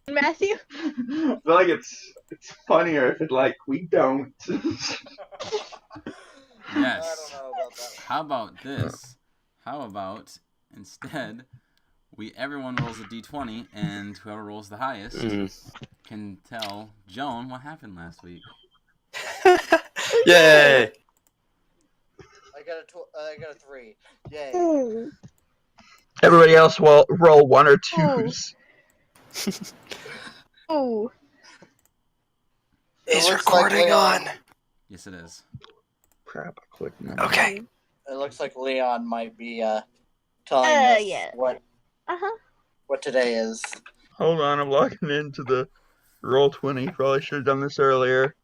Matthew? I feel like it's funnier if we don't. Yes. I don't know about that. How about this? How about instead everyone rolls a d20 and whoever rolls the highest can tell Joan what happened last week. Yay! I got a 3. Yay. Everybody else will roll 1 or 2s. Oh. Is recording on? Yes, it is. Crap, I clicked no. Okay. It looks like Leon might be telling us Yeah. what today is. Hold on, I'm logging into the Roll20. Probably should have done this earlier.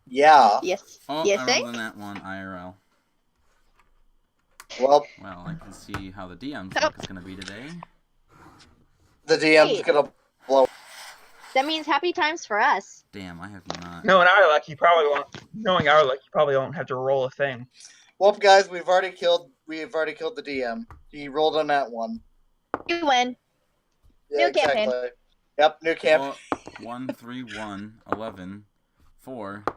Yeah. Yes. Oh, You I think? rolled in that one IRL. Well, I can see how the DM's luck is going to be today. the DM's gonna blow. That means happy times for us. Damn, I have not. Knowing our luck, you probably won't have to roll a thing. Well, guys, we've already killed the DM. He rolled on that one. You win. Yeah, New campaign. exactly. Yep, new camp. 1, 3, 1, 11, 4. Oh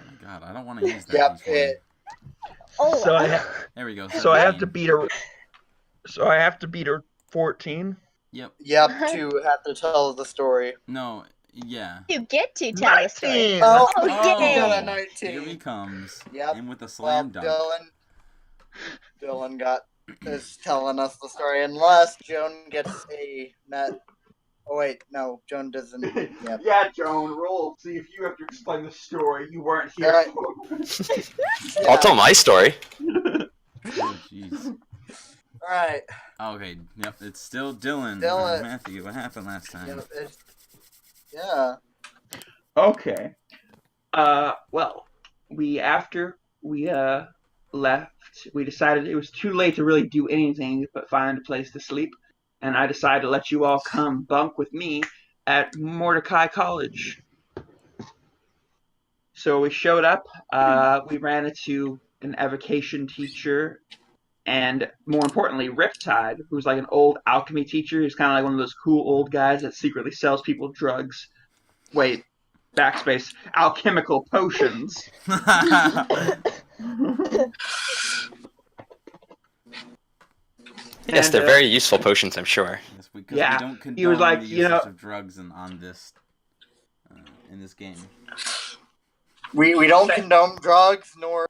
my god, I don't want to use that. Yep. Oh. So There we go. I have 17. to beat her. So I have to beat her 14. Yep. Yep, to have to tell the story. No. Yeah. You get to tell the story. 19! Oh, yay. got a 19. Here he comes. Yep. And with a Well, slam dunk. Dylan is telling us the story, unless Joan gets a net. Oh wait, no, Joan doesn't. Yep. Yeah, Joan, roll. See if you have to explain the story. You weren't here. Alright. I'll tell my story. Oh, jeez. Alright. Okay, yep, it's still Dylan. Dylan. Matthew, what happened last time? Yeah. Okay. Well, after we left, we decided it was too late to really do anything but find a place to sleep, and I decided to let you all come bunk with me at Mordecai College. So we showed up. We ran into an evocation teacher, and more importantly, Riptide, who's like an old alchemy teacher. He's kind of like one of those cool old guys that secretly sells people drugs. Wait, backspace, alchemical potions. Yes, they're very useful potions, I'm sure. Yes, because Yeah, we don't condone he was like, the you usage know- of drugs on this, in this game. We don't condone drugs nor.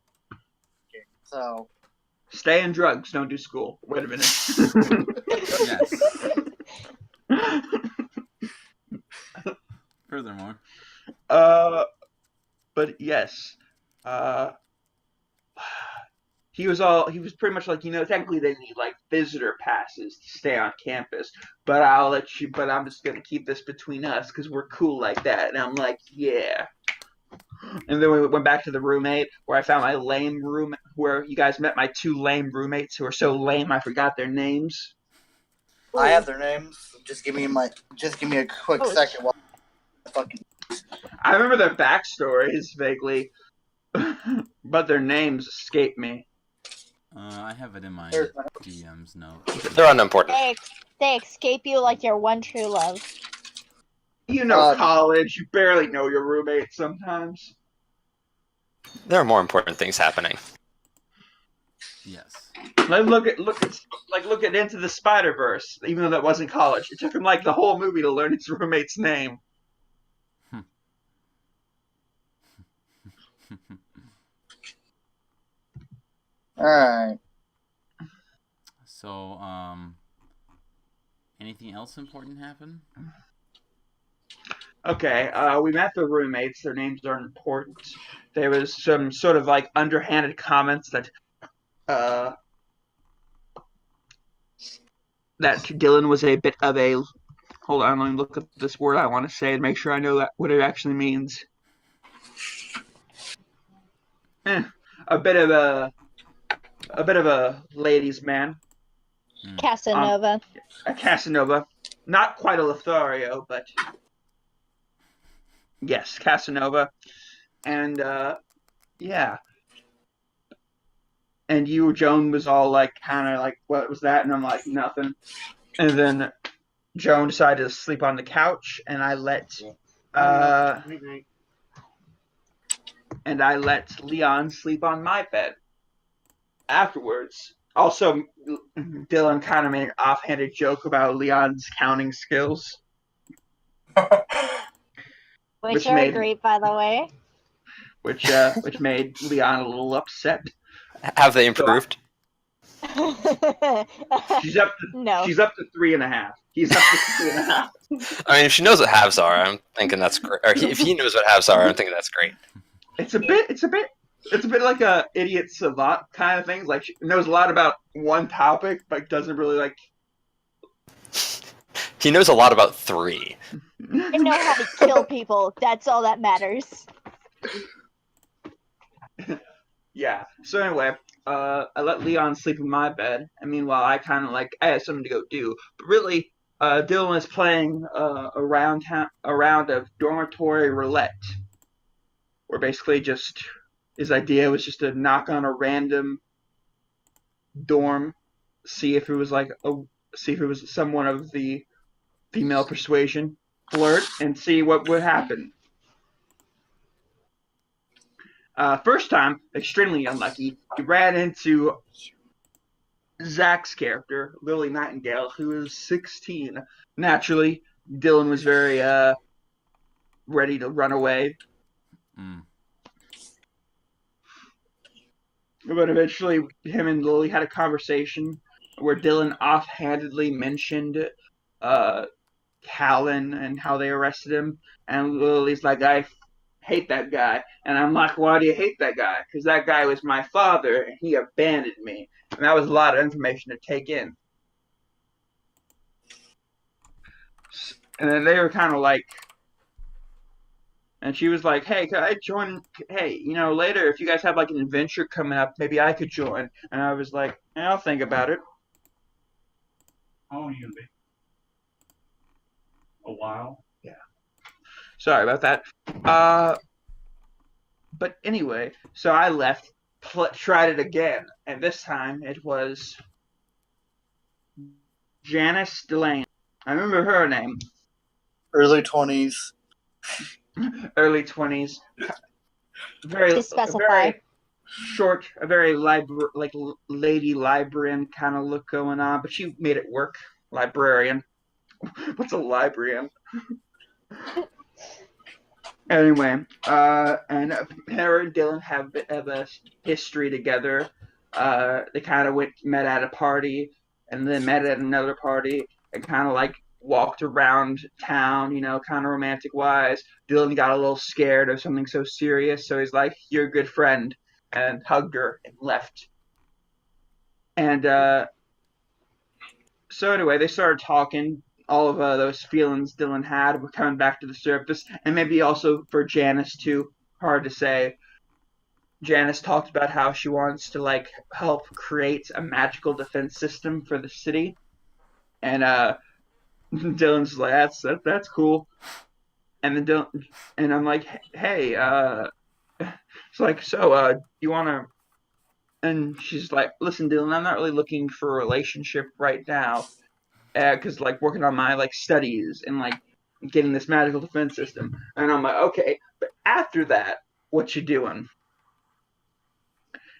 So. Stay in drugs, don't do school. Wait a minute. Yes. Furthermore. But yes, he was pretty much like, technically they need like visitor passes to stay on campus, but I'm just gonna keep this between us because we're cool like that. And I'm like, yeah. And then we went back to the roommate where I found my lame room, where you guys met my 2 lame roommates who are so lame I forgot their names. I have their names. Just give me a quick second while I remember their backstories vaguely, but their names escape me. I have it in my DM's notes. They're unimportant. They escape you like your one true love. College, you barely know your roommates sometimes. There are more important things happening. Yes. Look at Into the Spider-Verse, even though that wasn't college. It took him like the whole movie to learn his roommate's name. Alright. So, anything else important happen? Okay, we met the roommates. Their names aren't important. There was some sort of like underhanded comments that Dylan was a bit of a. Hold on, let me look up this word I want to say and make sure I know what it actually means. A bit of a ladies' man. Casanova. A Casanova. Not quite a Lothario, but yes, Casanova. And yeah. And Joan was all like, kind of like, what was that? And I'm like, nothing. And then Joan decided to sleep on the couch, and I let Leon sleep on my bed. Afterwards, also, Dylan kind of made an offhanded joke about Leon's counting skills, Which which are made great, by the way. which made Leon a little upset. Have they So improved? she's up to No. 3.5. He's up to 2.5. I mean, if she knows what halves are, I'm thinking that's great. Or if he knows what halves are, I'm thinking that's great. It's a bit like a idiot savant kind of thing. Like she knows a lot about one topic, but doesn't really like. He knows a lot about 3. I know how to kill people. That's all that matters. Yeah. So anyway, I let Leon sleep in my bed, and meanwhile, I kind of I had something to go do. But really, Dylan was playing a round of dormitory roulette, where basically just his idea was just to knock on a random dorm, see if it was someone of the female persuasion, flirt, and see what would happen. First time, extremely unlucky, he ran into Zach's character, Lily Nightingale, who is 16. Naturally, Dylan was very ready to run away. Mm. But eventually, him and Lily had a conversation where Dylan offhandedly mentioned Callan and how they arrested him. And Lily's like, I hate that guy. And I'm like, why do you hate that guy? Because that guy was my father, and he abandoned me. And that was a lot of information to take in. And then they were kind of like, and she was like, hey, could I join? Hey, later, if you guys have like an adventure coming up, maybe I could join. And I was like, I'll think about it. How long are you going to be? A while? Yeah. Sorry about that. But anyway, so I left, tried it again, and this time it was Janice Delane. I remember her name. Early 20s. Early 20s. Very short, a very lady librarian kind of look going on, but she made it work. Librarian. What's a librarian? Anyway, and her and Dylan have a bit of a history together. They kind of met at a party, and then met at another party, and kind of walked around town, kind of romantic wise. Dylan got a little scared of something so serious, so he's like, "You're a good friend," and hugged her and left. And so anyway, they started talking. All of those feelings Dylan had were coming back to the surface, and maybe also for Janice too. Hard to say. Janice talked about how she wants to help create a magical defense system for the city, and Dylan's like, that's cool. And then and I'm like, hey, it's like, so you wanna? And she's like, listen, Dylan, I'm not really looking for a relationship right now. Because working on my studies and getting this magical defense system, and I'm like, okay, but after that, what you doing?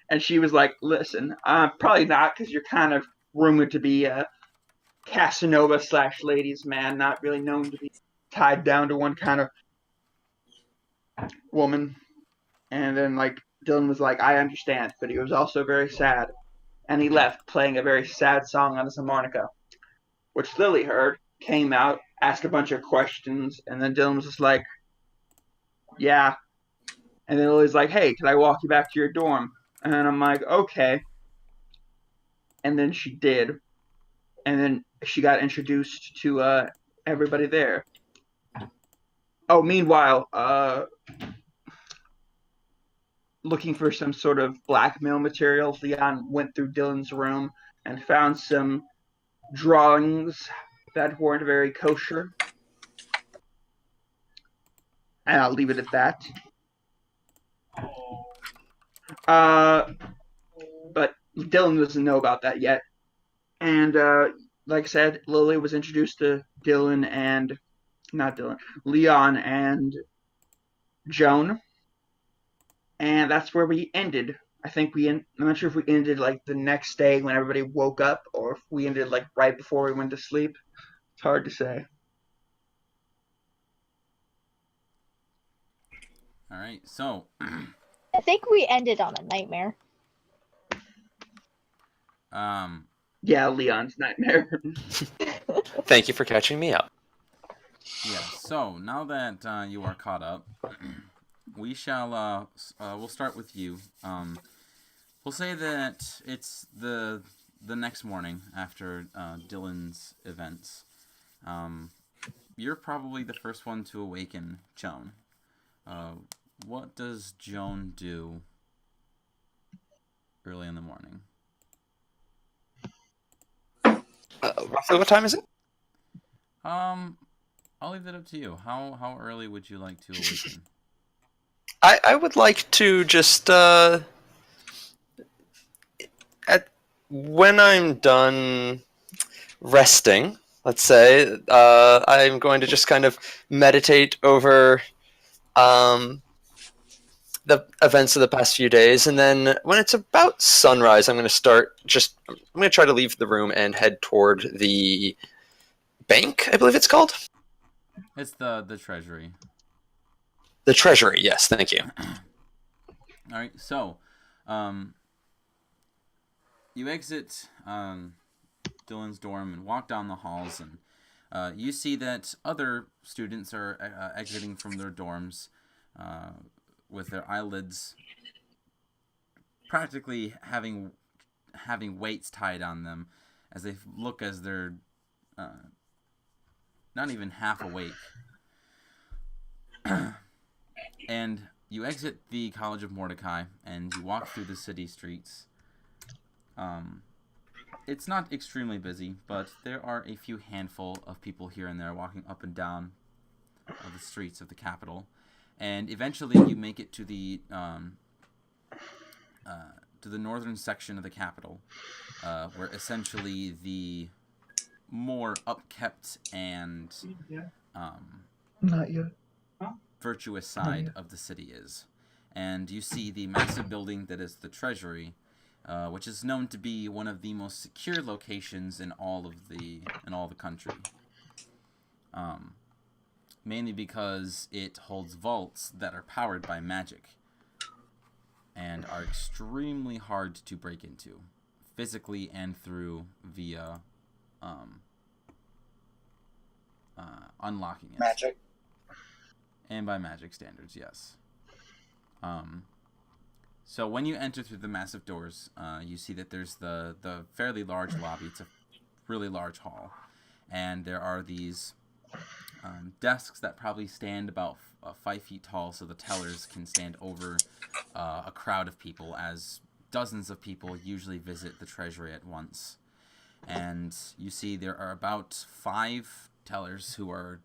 And she was like, listen, probably not, because you're kind of rumored to be a Casanova / ladies man, not really known to be tied down to one kind of woman. And then Dylan was like, I understand, but he was also very sad, and he left playing a very sad song on his harmonica, which Lily heard, came out, asked a bunch of questions, and then Dylan was just like, yeah. And then Lily's like, hey, can I walk you back to your dorm? And I'm like, okay. And then she did. And then she got introduced to everybody there. Oh, meanwhile, looking for some sort of blackmail material, Leon went through Dylan's room and found some drawings that weren't very kosher. And I'll leave it at that. But Dylan doesn't know about that yet. And like I said, Lily was introduced to Dylan and not Dylan, Leon and Joan, and that's where we ended. I think I'm not sure if we ended like the next day when everybody woke up, or if we ended like right before we went to sleep. It's hard to say. All right, so I think we ended on a nightmare. Yeah, Leon's nightmare. Thank you for catching me up. yeah. So now that you are caught up, we shall we'll start with you. We'll say that it's the next morning after Dylan's events. You're probably the first one to awaken Joan. What does Joan do early in the morning? Roughly what time is it? I'll leave that up to you. How early would you like to awaken? I would like to just when I'm done resting, let's say, I'm going to just kind of meditate over the events of the past few days, and then when it's about sunrise, I'm going to try to leave the room and head toward the bank, I believe it's called. It's the treasury. The treasury, yes, thank you. All right, so you exit Dylan's dorm and walk down the halls, and you see that other students are exiting from their dorms with their eyelids practically having weights tied on them as they look as they're not even half awake. And you exit the College of Mordecai and you walk through the city streets. It's not extremely busy, but there are a few handful of people here and there walking up and down of the streets of the capital. And eventually you make it to the northern section of the capital, where essentially the more upkept and Not yet. virtuous side of the city is. And you see the massive building that is the treasury, which is known to be one of the most secure locations in all the country. Mainly because it holds vaults that are powered by magic and are extremely hard to break into, physically and through via unlocking it. Magic. And by magic standards, yes. So when you enter through the massive doors, you see that there's the fairly large lobby. It's a really large hall. And there are these desks that probably stand about 5 feet tall, so the tellers can stand over a crowd of people, as dozens of people usually visit the treasury at once. And you see there are about 5 tellers who are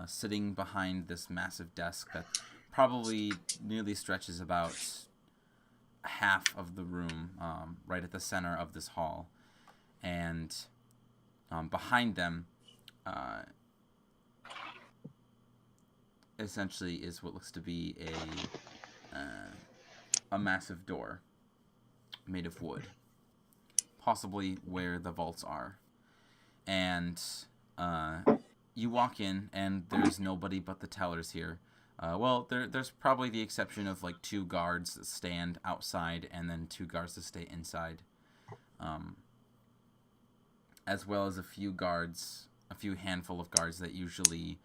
sitting behind this massive desk that probably nearly stretches about half of the room, right at the center of this hall. And behind them essentially is what looks to be a massive door made of wood, possibly where the vaults are. And you walk in, and there's nobody but the tellers here. There's probably the exception of like 2 guards that stand outside, and then 2 guards that stay inside, as well as a few handful of guards that usually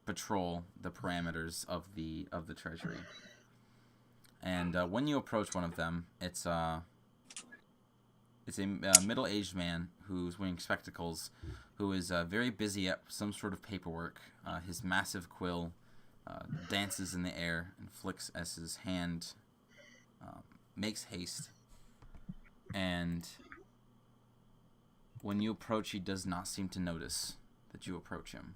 patrol the parameters of the treasury. And when you approach one of them, it's a middle-aged man who's wearing spectacles, who is very busy at some sort of paperwork. His massive quill dances in the air and flicks as his hand makes haste. And when you approach, he does not seem to notice that you approach him.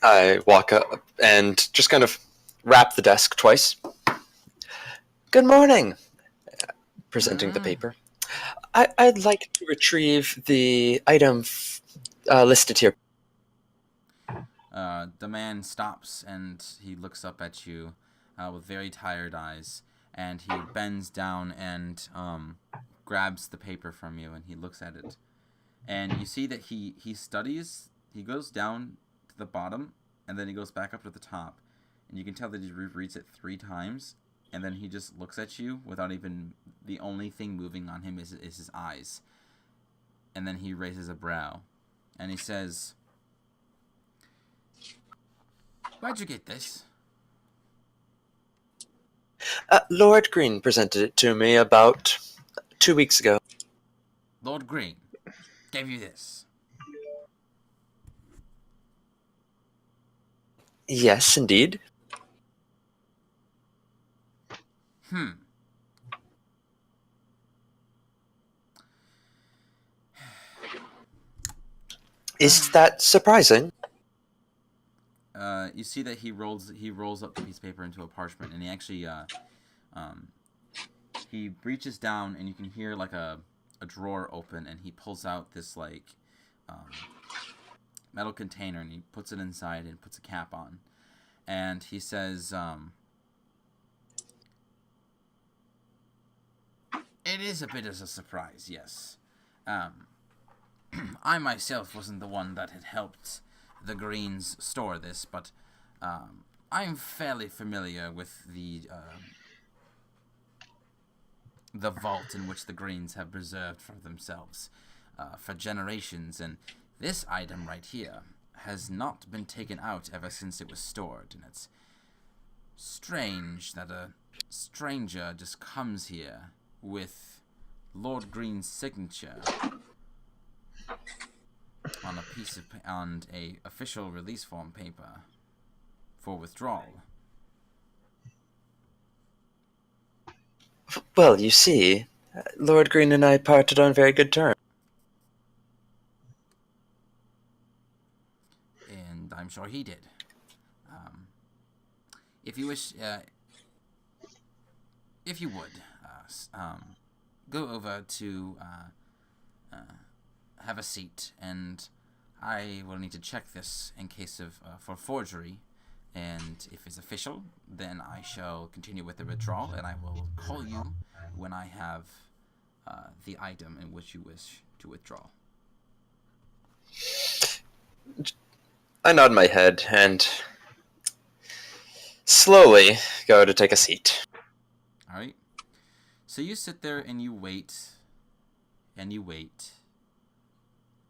I walk up and just kind of rap the desk twice. Good morning. Presenting the Mm. paper. I'd like to retrieve the item listed here. The man stops and he looks up at you with very tired eyes, and he bends down and grabs the paper from you, and he looks at it. And you see that he studies, he goes down to the bottom, and then he goes back up to the top. And you can tell that he rereads it 3 times, and then he just looks at you without even, the only thing moving on him is his eyes. And then he raises a brow, and he says, "Where'd you get this?" Lord Green presented it to me about 2 weeks ago. "Lord Green gave you this." Yes, indeed. Is that surprising? You see that he rolls up the piece of paper into a parchment, and he actually he reaches down, and you can hear like a drawer open, and he pulls out this like metal container, and he puts it inside and puts a cap on, and he says, "It is a bit of a surprise, yes. I myself wasn't the one that had helped the Greens store this, but I'm fairly familiar with the vault in which the Greens have preserved for themselves for generations, and this item right here has not been taken out ever since it was stored, and it's strange that a stranger just comes here with Lord Green's signature on a official release form paper for withdrawal." Well, you see, Lord Green and I parted on very good terms. And I'm sure he did. If you wish, if you would, go over to have a seat, and I will need to check this in case of for forgery. And if it's official, then I shall continue with the withdrawal, and I will call you when I have the item in which you wish to withdraw. I nod my head and slowly go to take a seat. All right. So you sit there and you wait, and you wait,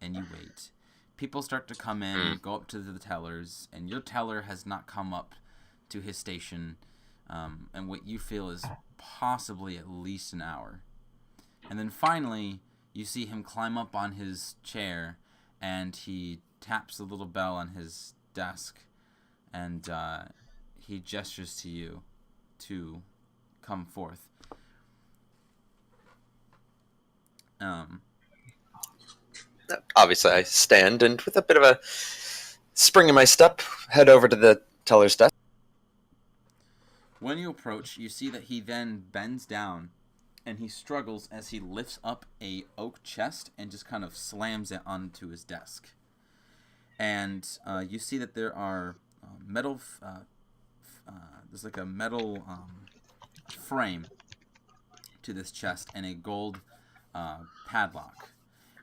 and you wait. People start to come in, go up to the tellers, and your teller has not come up to his station, and what you feel is possibly at least an hour. And then finally, you see him climb up on his chair, and he taps the little bell on his desk, and he gestures to you to come forth. Obviously, I stand and, with a bit of a spring in my step, head over to the teller's desk. When you approach, you see that he then bends down, and he struggles as he lifts up a oak chest and just kind of slams it onto his desk. And you see that there are metal. There's like a metal frame to this chest and a gold padlock.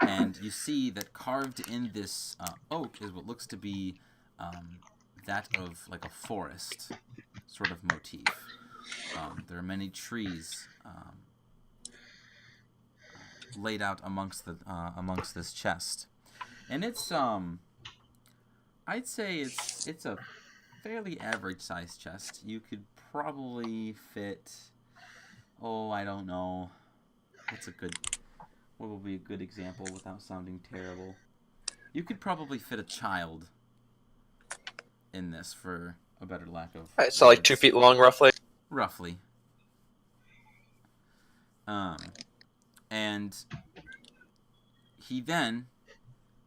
And you see that carved in this oak is what looks to be that of like a forest sort of motif. There are many trees laid out amongst this chest, and it's I'd say it's a fairly average sized chest. You could probably fit, I don't know, what would be a good example without sounding terrible? You could probably fit a child in this, for a better lack of Right, so like words. 2 feet long, roughly. Roughly. And he then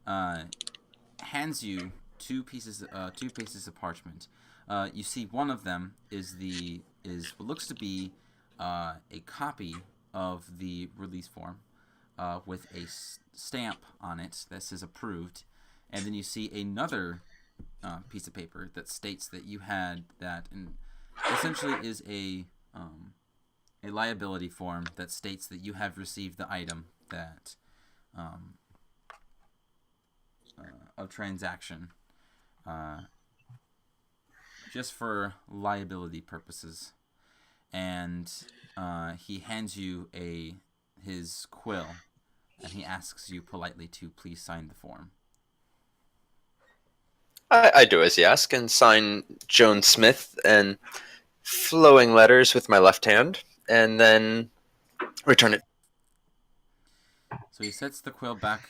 hands you two pieces of parchment. You see one of them is what looks to be a copy of the release form with a stamp on it that says approved, and then you see another piece of paper that states that you had that, and essentially is a liability form that states that you have received the item that of transaction just for liability purposes. And he hands you his quill, and he asks you politely to please sign the form. I do as you ask and sign Joan Smith and flowing letters with my left hand, and then return it. So he sets the quill back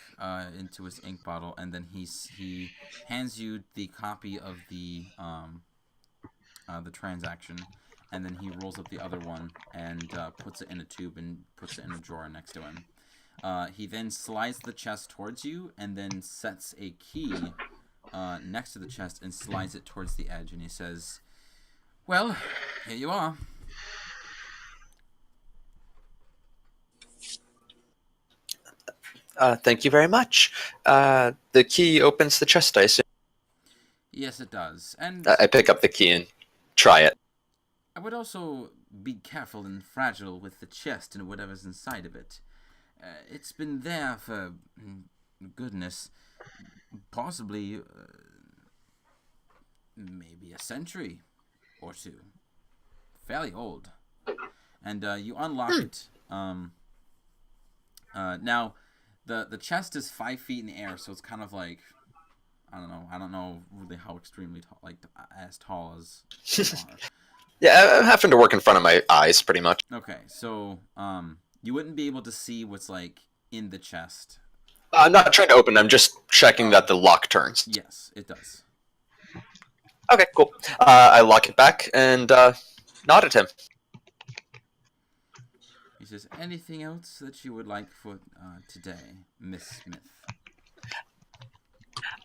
into his ink bottle, and then he hands you the copy of the transaction, and then he rolls up the other one and puts it in a tube and puts it in a drawer next to him. He then slides the chest towards you, and then sets a key next to the chest and slides it towards the edge, and he says, "Well, here you are." Thank you very much. The key opens the chest, I assume. Yes, it does. And I pick up the key and try it. I would also be careful and fragile with the chest and whatever's inside of it. It's been there for, goodness, possibly maybe a century or two. Fairly old. And you unlock it. Now, the chest is 5 feet in the air, so it's kind of like, I don't know really how extremely tall, like as tall as you are. Yeah, I'm having to work in front of my eyes, pretty much. Okay, so you wouldn't be able to see what's like in the chest. I'm not trying to open. I'm just checking that the lock turns. Yes, it does. Okay, cool. I lock it back and nod at him. He says, "Anything else that you would like for today, Miss Smith?"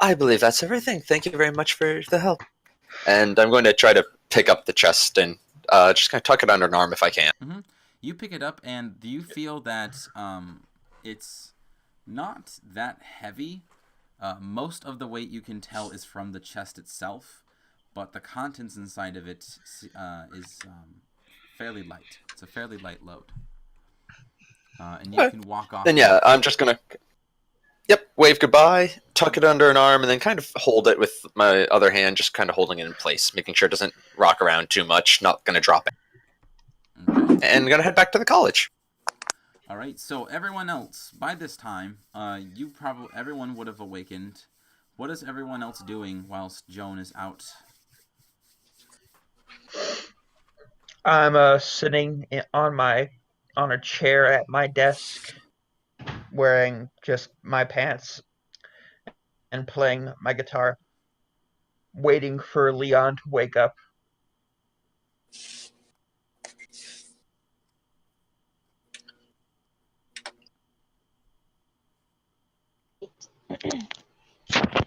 I believe that's everything. Thank you very much for the help. And I'm going to try to pick up the chest and just kind of tuck it under an arm if I can. Mm-hmm. You pick it up, and do you feel that it's not that heavy? Most of the weight you can tell is from the chest itself, but the contents inside of it is fairly light. It's a fairly light load. And you can walk off. Then yeah, I'm just going to wave goodbye, tuck it under an arm, and then kind of hold it with my other hand, just kind of holding it in place, making sure it doesn't rock around too much, not going to drop it. Okay. And going to head back to the college. All right, so everyone else, by this time, everyone would have awakened. What is everyone else doing whilst Joan is out? I'm sitting on a chair at my desk, wearing just my pants and playing my guitar, waiting for Leon to wake up.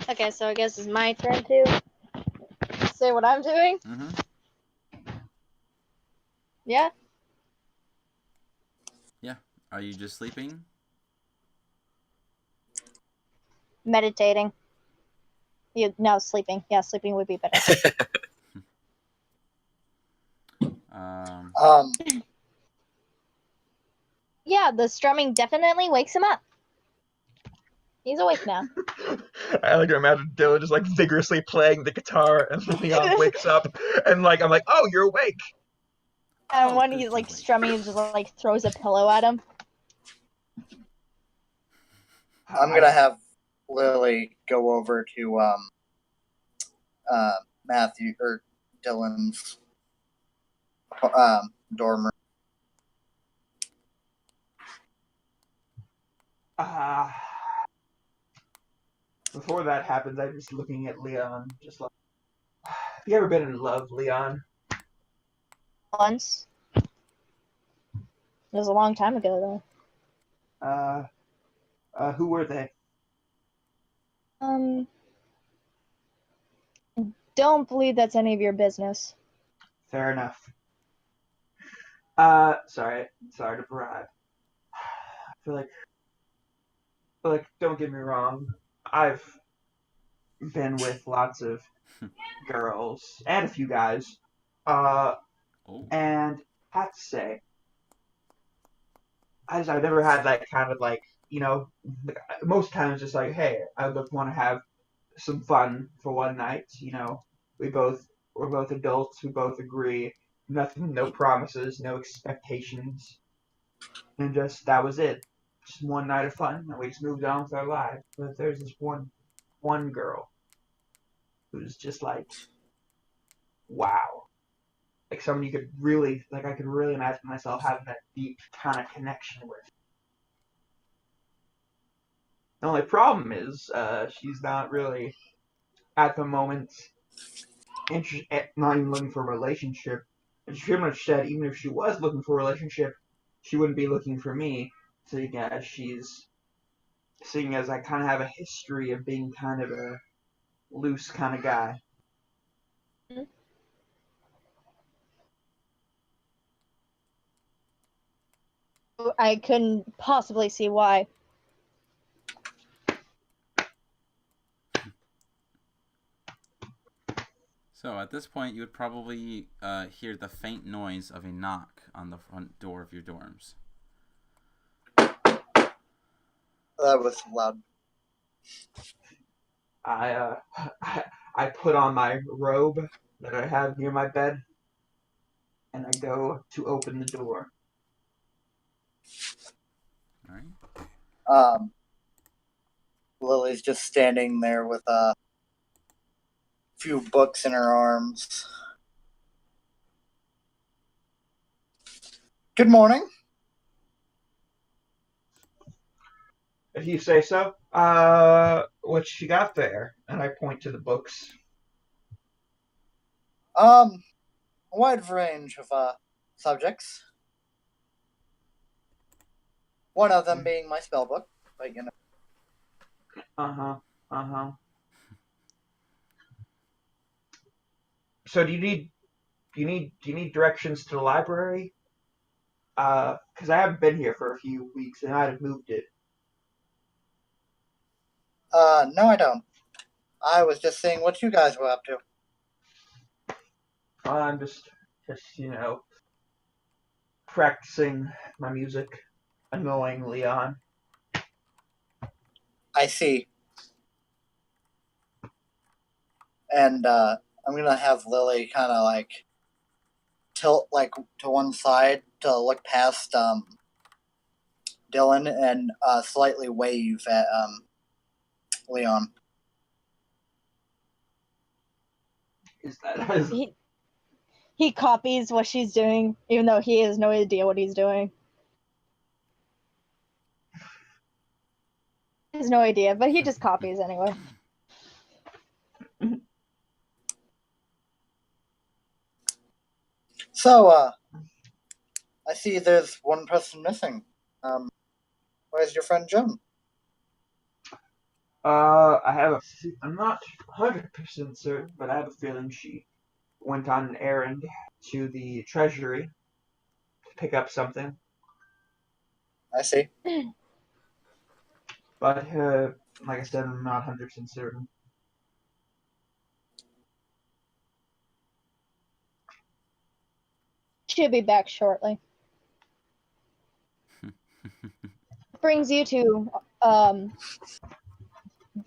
Okay, so I guess it's my turn to say what I'm doing. Mm-hmm. Yeah. Yeah. Are you just sleeping? Meditating. No, sleeping. Yeah, sleeping would be better. Yeah, the strumming definitely wakes him up. He's awake now. I like to imagine Dylan just like vigorously playing the guitar, and Leon wakes up, and I'm like, "Oh, you're awake." And when good he's to like wake. strumming, he just like throws a pillow at him. I'm gonna have Lily go over to Matthew or Dylan's dorm room. Before that happens, I'm just looking at Leon, just like, have you ever been in love, Leon? Once. It was a long time ago, Who were they? though. Don't believe that's any of your business. Fair enough. Sorry to bribe. feel like, don't get me wrong, I've been with lots of girls and a few guys, uh, Oh, and have to say, I've never had that kind of like, most times just like, hey, I would want to have some fun for one night. We both we're both adults. We both agree. Nothing, no promises, no expectations, and just that was it. Just one night of fun, and we just moved on with our lives. But there's this one girl who's just like, wow, like someone you could really like. I could really imagine myself having that deep kind of connection with. The only problem is, she's not really at the moment not even looking for a relationship. And she pretty much said even if she was looking for a relationship, she wouldn't be looking for me. So yeah, she's seeing as I kind of have a history of being kind of a loose kind of guy. I couldn't possibly see why. so at this point, you would probably hear the faint noise of a knock on the front door of your dorms. That was loud. I I put on my robe that I have near my bed, and I go to open the door. All right. Um, Lily's just standing there with a few books in her arms. Good morning. If you say so. What you got there? And I point to the books. A wide range of subjects. One of them being my spell book, but you know. Uh huh. So do you need directions to the library? Because I haven't been here for a few weeks and I'd have moved it. No, I don't. I was just seeing what you guys were up to. I'm just practicing my music annoyingly on. I see. And I'm gonna have Lily kind of like tilt like to one side to look past Dylan and slightly wave at Leon. Is that He copies what she's doing, even though he has no idea what he's doing. He has no idea, but he just copies anyway. So, I see there's one person missing. Where's your friend Jim? I'm not 100% certain, but I have a feeling she went on an errand to the treasury to pick up something. I see. But like I said, I'm not 100% certain. She'll be back shortly. Brings you to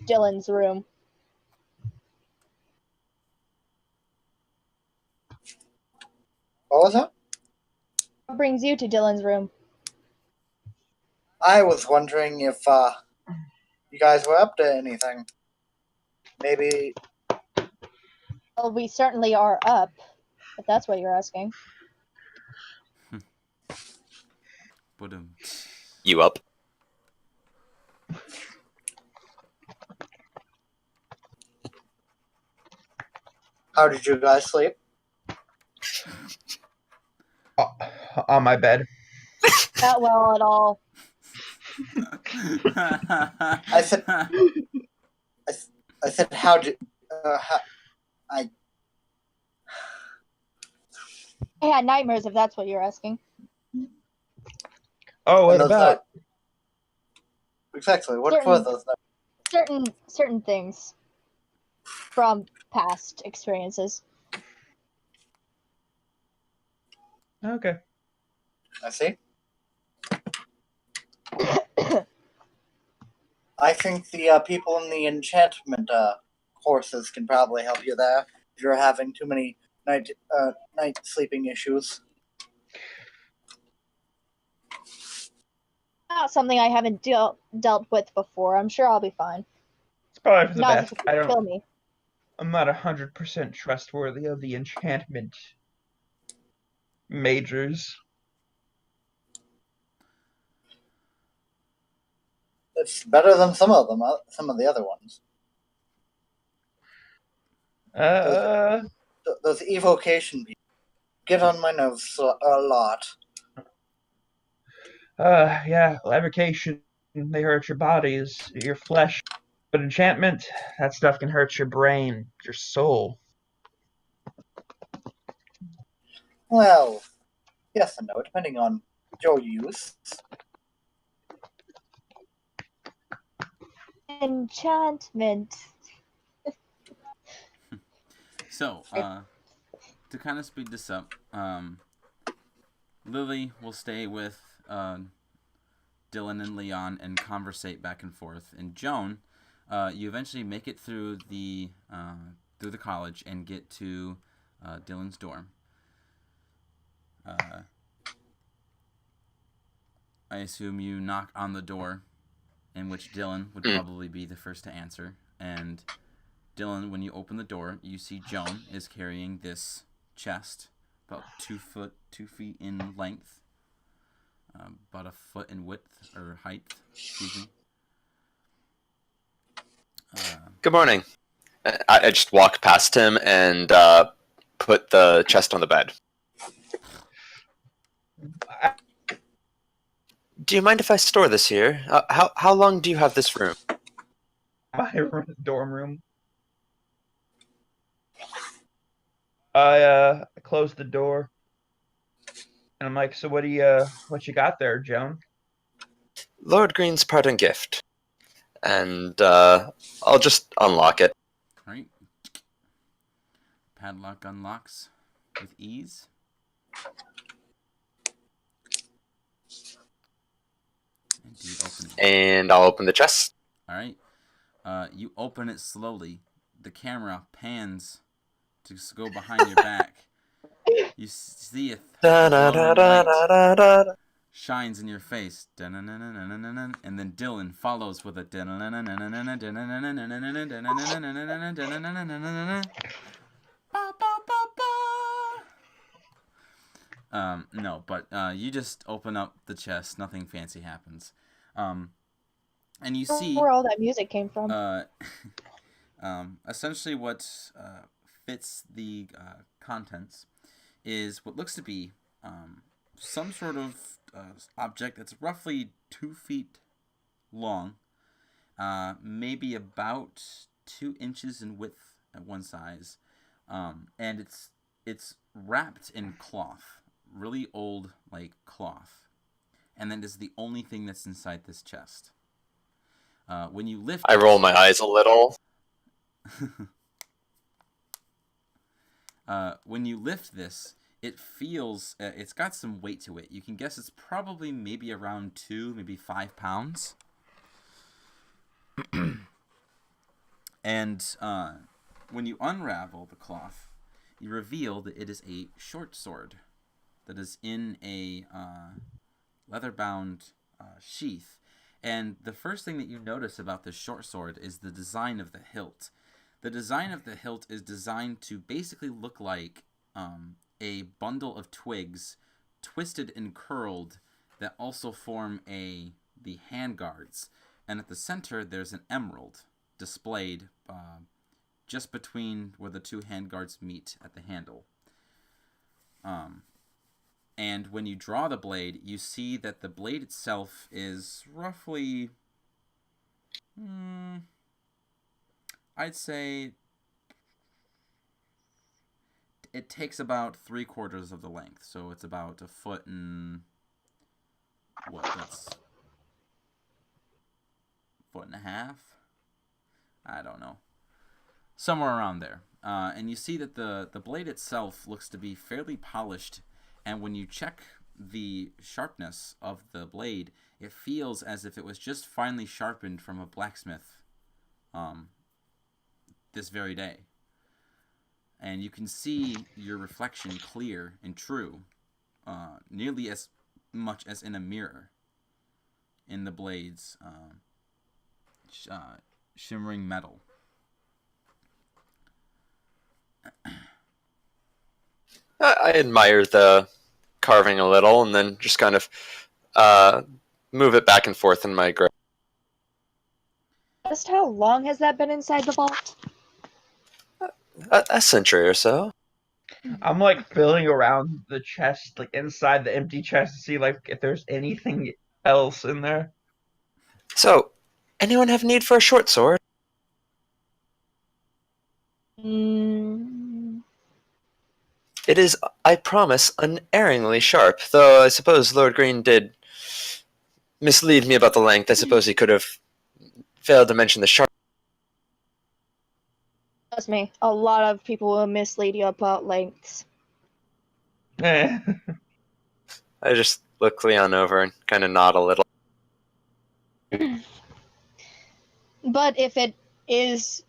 Dylan's room. What was that? Brings you to Dylan's room. I was wondering if you guys were up to anything. Maybe. Well, we certainly are up, if that's what you're asking. You up? How did you guys sleep? On my bed. Not well at all. I said, how did I had nightmares, if that's what you're asking. Oh, what And those about? Exactly. What Certain- were those notes? certain things from past experiences. Okay. I see. I think the people in the enchantment courses can probably help you there if you're having too many night sleeping issues. Not something I haven't dealt with before. I'm sure I'll be fine. It's probably for the Not as best. if it will kill me. I'm not 100% trustworthy of the enchantment majors. It's better than some of them. Some of the other ones. Those evocation people get on my nerves a lot. Yeah, levitation, they hurt your bodies, your flesh. But enchantment, that stuff can hurt your brain, your soul. Well, yes and no, depending on your use. Enchantment. So, to kind of speed this up, Lily will stay with Dylan and Leon and conversate back and forth. And Joan, you eventually make it through the college and get to Dylan's dorm. I assume you knock on the door, in which Dylan would probably be the first to answer. And Dylan, when you open the door, you see Joan is carrying this chest, about 2 feet in length, about a foot in width or height. Excuse me. Good morning. I just walk past him and put the chest on the bed. Do you mind if I store this here? How long do you have this room? My dorm room. I closed the door, and I'm like, "So what you got there, Joan?" Lord Green's parting gift. And I'll just unlock it. All right. Padlock unlocks with ease. And do you open it? And I'll open the chest. All right. You open it slowly. The camera pans to go behind your back. You see a glowing light shines in your face. And then Dylan follows with a no, but you just open up the chest. Nothing fancy happens. And you see Where all that music came from. essentially what fits the contents is what looks to be some sort of object that's roughly 2 feet long, maybe about 2 inches in width at one size, and it's wrapped in cloth, really old like cloth, and that is the only thing that's inside this chest. When you lift I roll my eyes a little. When you lift this, it feels it's got some weight to it. You can guess it's probably maybe around 2, maybe 5 pounds. And when you unravel the cloth, you reveal that it is a short sword that is in a leather-bound sheath. And the first thing that you notice about this short sword is the design of the hilt. The design of the hilt is designed to basically look like a bundle of twigs twisted and curled that also form the handguards. And at the center, there's an emerald displayed just between where the 2 handguards meet at the handle. And when you draw the blade, you see that the blade itself is roughly, I'd say it takes about 3/4 of the length. So it's about a foot and what, that's foot and a half? I don't know. Somewhere around there. And you see that the blade itself looks to be fairly polished, and when you check the sharpness of the blade, it feels as if it was just finely sharpened from a blacksmith this very day. And you can see your reflection clear and true, nearly as much as in a mirror, in the blade's shimmering metal. I admire the carving a little, and then just kind of move it back and forth in my grip. Just how long has that been inside the vault? A century or so. I'm like feeling around the chest, like inside the empty chest, to see like if there's anything else in there. So, anyone have need for a short sword? Mm, It is, I promise, unerringly sharp, though I suppose Lord Green did mislead me about the length. I suppose he could have failed to mention the sharp. trust me, a lot of people will mislead you about lengths. Eh. I just look Leon over and kind of nod a little. But if it is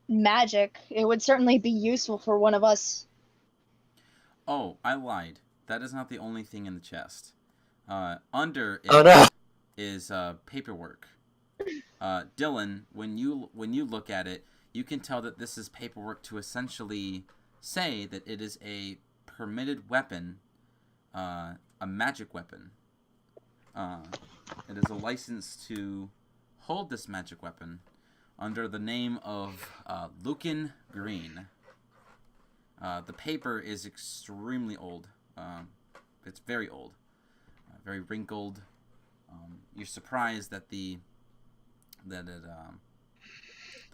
magic, it would certainly be useful for one of us. Oh, I lied. That is not the only thing in the chest. Under it Oh no! is paperwork. Dylan, when you look at it, you can tell that this is paperwork to essentially say that it is a permitted weapon, a magic weapon. It is a license to hold this magic weapon under the name of Lucan Green. The paper is extremely old. It's very old, very wrinkled. You're surprised that the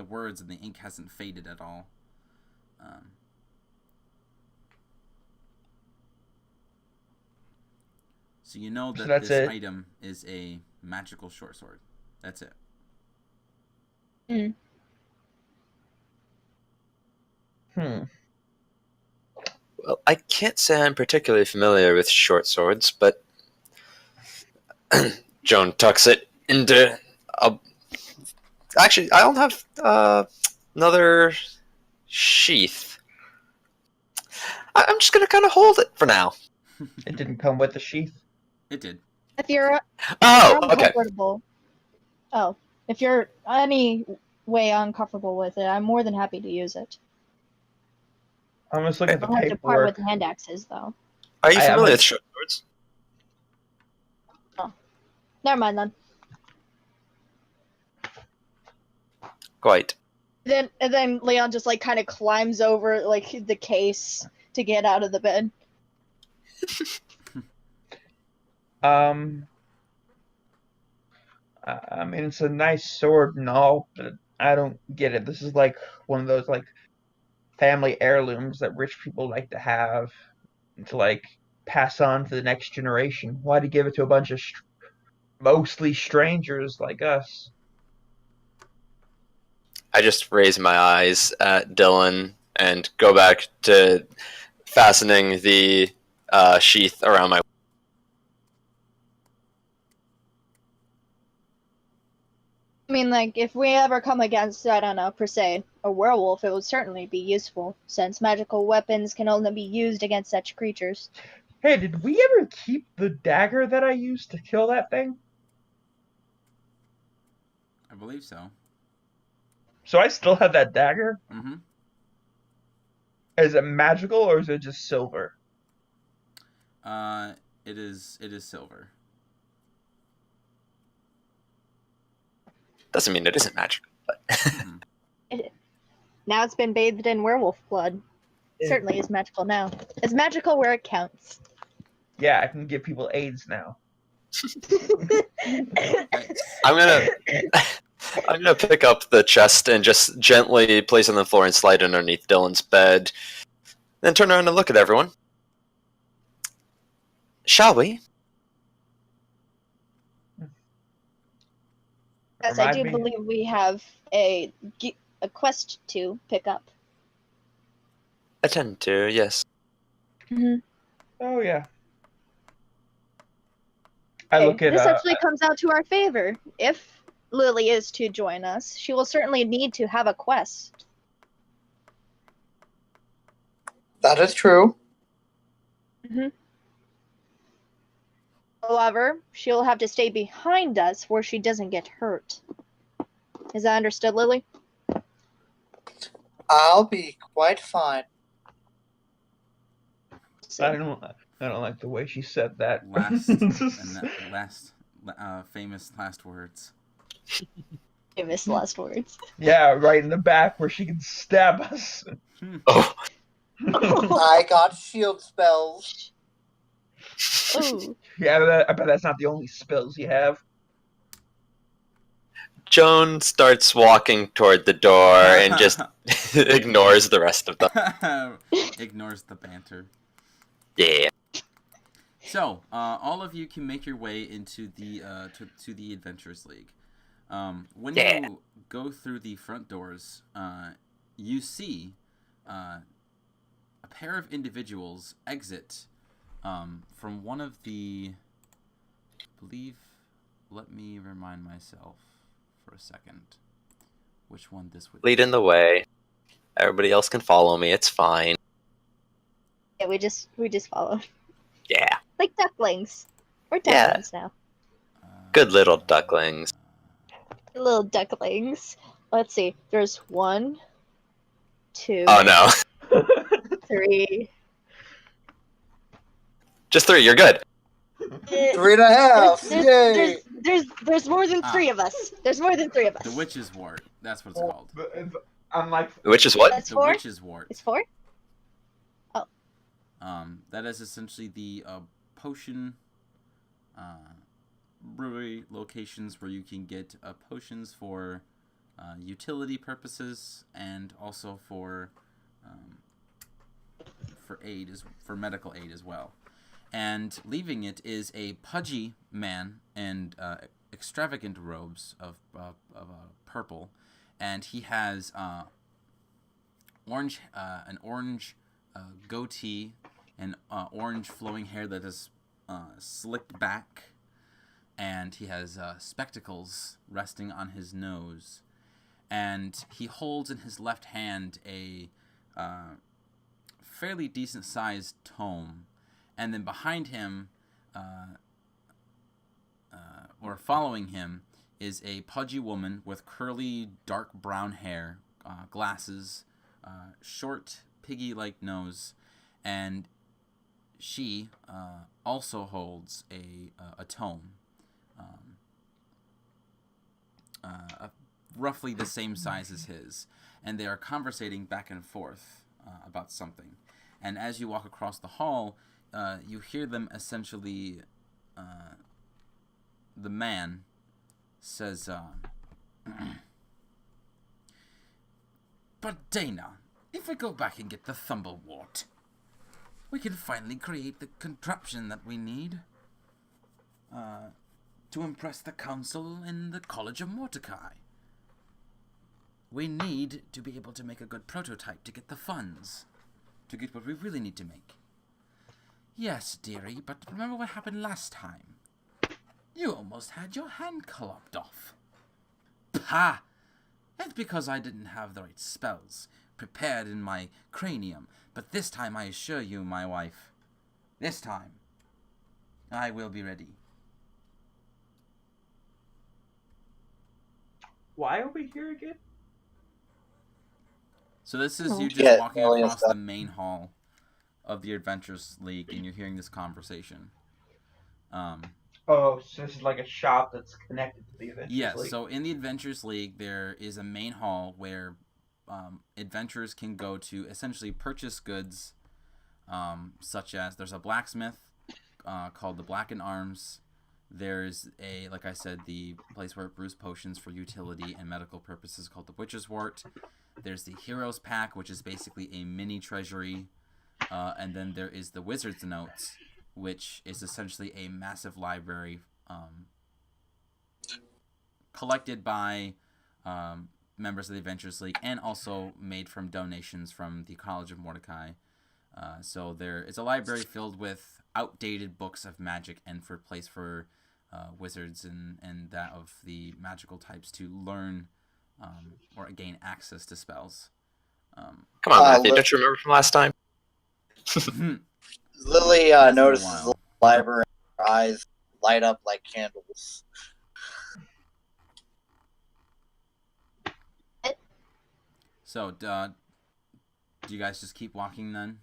words and the ink hasn't faded at all. So you know So that that's this it? item is a magical short sword. That's it. Hmm. Well, I can't say I'm particularly familiar with short swords, but Joan tucks it into a... Actually, I don't have another sheath. I'm just going to kind of hold it for now. It didn't come with the sheath. It did. If you're Oh, okay. uncomfortable, if you're any way uncomfortable with it, I'm more than happy to use it. I'm just looking at the I'll have to part with paperwork. hand axes, though. Are you I'm familiar like- with short swords? Never mind then. Quite. And then Leon just like kind of climbs over like the case to get out of the bed. I mean, it's a nice sword and all, but I don't get it. This is like one of those like family heirlooms that rich people like to have to like pass on to the next generation. Why do you give it to a bunch of mostly strangers like us? I just raise my eyes at Dylan and go back to fastening the sheath around my... I mean, like, if we ever come against, I don't know, per se, a werewolf, it would certainly be useful, since magical weapons can only be used against such creatures. Hey, did we ever keep the dagger that I used to kill that thing? I believe so. So I still have that dagger? Mm-hmm. Is it magical or is it just silver? It is silver. Doesn't mean it isn't magical, but... Now it's been bathed in werewolf blood. It Certainly is magical now. It's magical where it counts. Yeah, I can give people AIDS now. I'm gonna pick up the chest and just gently place it on the floor and slide underneath Dylan's bed. Then turn around and look at everyone. Shall we? Yes, I Remind do me. believe we have a quest to pick up. I tend to, yes. Oh yeah. I Okay, look at this actually comes out to our favor. If Lily is to join us, she will certainly need to have a quest. That is true. However, she'll have to stay behind us where she doesn't get hurt. Is that understood, Lily? I'll be quite fine. I don't like the way she said that. Last famous last words. Famous last words. Yeah, right in the back where she can stab us. Oh, I got shield spells. Ooh. Yeah, I bet that's not the only spells you have. Joan starts walking toward the door and just ignores the rest of them. Ignores the banter. Yeah. So, all of you can make your way into the to the Adventurers League. When you go through the front doors, you see a pair of individuals exit from one of the. I believe. Let me remind myself for a second which one this would. Lead in the way. Everybody else can follow me. It's fine. Yeah, we just follow. Yeah. Like ducklings. We're Yeah. ducklings now. Good little ducklings. Little ducklings. Let's see. There's 1, 2, Oh no. 3. Just 3. You're good. 3.5. Yay! There's more than 3 of us. There's more than 3 of us. The Witch's Wart. That's what it's called. I'm like, Which is what? That's The 4? Witch's Wart. It's 4? That is essentially the potion brewery locations where you can get potions for utility purposes and also for for medical aid as well. And leaving it is a pudgy man in extravagant robes of purple, and he has an orange goatee and orange flowing hair that is slicked back, and he has spectacles resting on his nose, and he holds in his left hand a fairly decent sized tome, and then behind him or following him is a pudgy woman with curly dark brown hair, glasses, short piggy-like nose, and she also holds a tome, roughly the same size as his, and they are conversating back and forth about something. And as you walk across the hall, you hear them essentially. The man says, "But Dana, if we go back and get the Thumblewort, we can finally create the contraption that we need to impress the council in the College of Mordecai. We need to be able to make a good prototype to get the funds, to get what we really need to make." "Yes, dearie, but remember what happened last time? You almost had your hand lopped off." "Pah! That's because I didn't have the right spells prepared in my cranium. But this time, I assure you, my wife, this time, I will be ready." why are we here again? So this is you just Yeah, walking well, across yes, the main hall of the Adventurers League, and you're hearing this conversation. Oh, so this is like a shop that's connected to the Adventures Yes, League. so in the Adventures League, there is a main hall where adventurers can go to essentially purchase goods, such as there's a blacksmith called the Blackened Arms. There's like I said, the place where it brews potions for utility and medical purposes called the Witch's Wart. There's the Heroes Pack, which is basically a mini treasury. And then there is the Wizard's Notes, which is essentially a massive library collected by members of the Adventurers League and also made from donations from the College of Mordecai. So there is a library filled with outdated books of magic and for place for wizards and that of the magical types to learn or gain access to spells. Come on, Matthew. Don't you remember from last time? Lily It's been a notices while. the library, her eyes light up like candles. So, do you guys just keep walking then?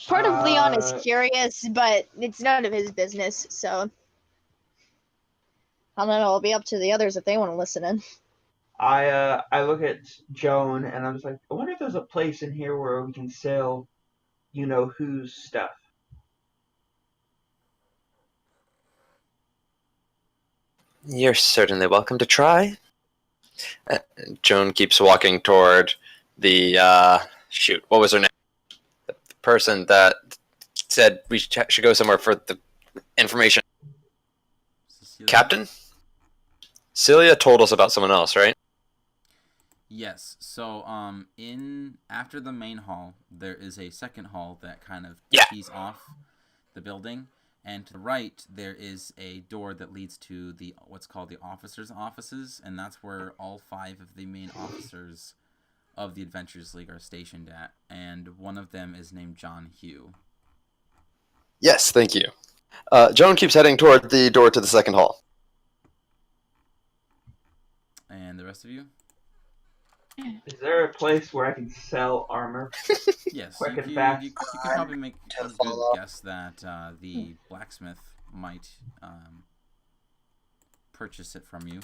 Part of Leon is curious, but it's none of his business, so I don't know. It'll be up to the others if they want to listen in. I look at Joan and I'm just like, I wonder if there's a place in here where we can sell, you know, whose stuff. You're certainly welcome to try. Joan keeps walking toward the, shoot, what was her name? The person that said we should go somewhere for the information. Cecilia? Captain? Celia told us about someone else, right? Yes. So, after the main hall, there is a second hall that kind of Yeah. tees off the building, and to the right there is a door that leads to the what's called the officers' offices, and that's where all 5 of the main officers of the Adventurers League are stationed at, and one of them is named John Hugh. Yes, thank you. Joan keeps heading toward the door to the second hall. And the rest of you? Is there a place where I can sell armor? Yes, Quick you and fast. could probably make a good follow. guess that the blacksmith might purchase it from you.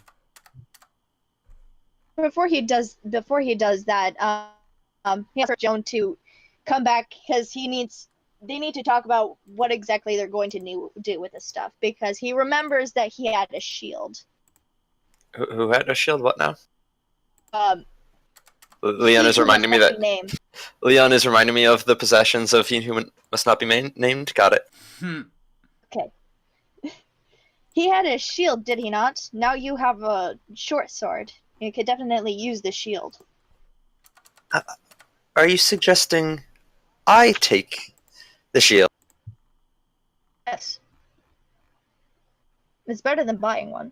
Before he does that, he asks Joan to come back because they need to talk about what exactly they're going to do with this stuff, because he remembers that he had a shield. Who had a shield? What now? He Leon is who reminding me must that be named. Leon is reminding me of the possessions of he who must not be named. Got it. Okay. He had a shield, did he not? Now you have a short sword. You could definitely use the shield. Are you suggesting I take the shield? Yes. It's better than buying one.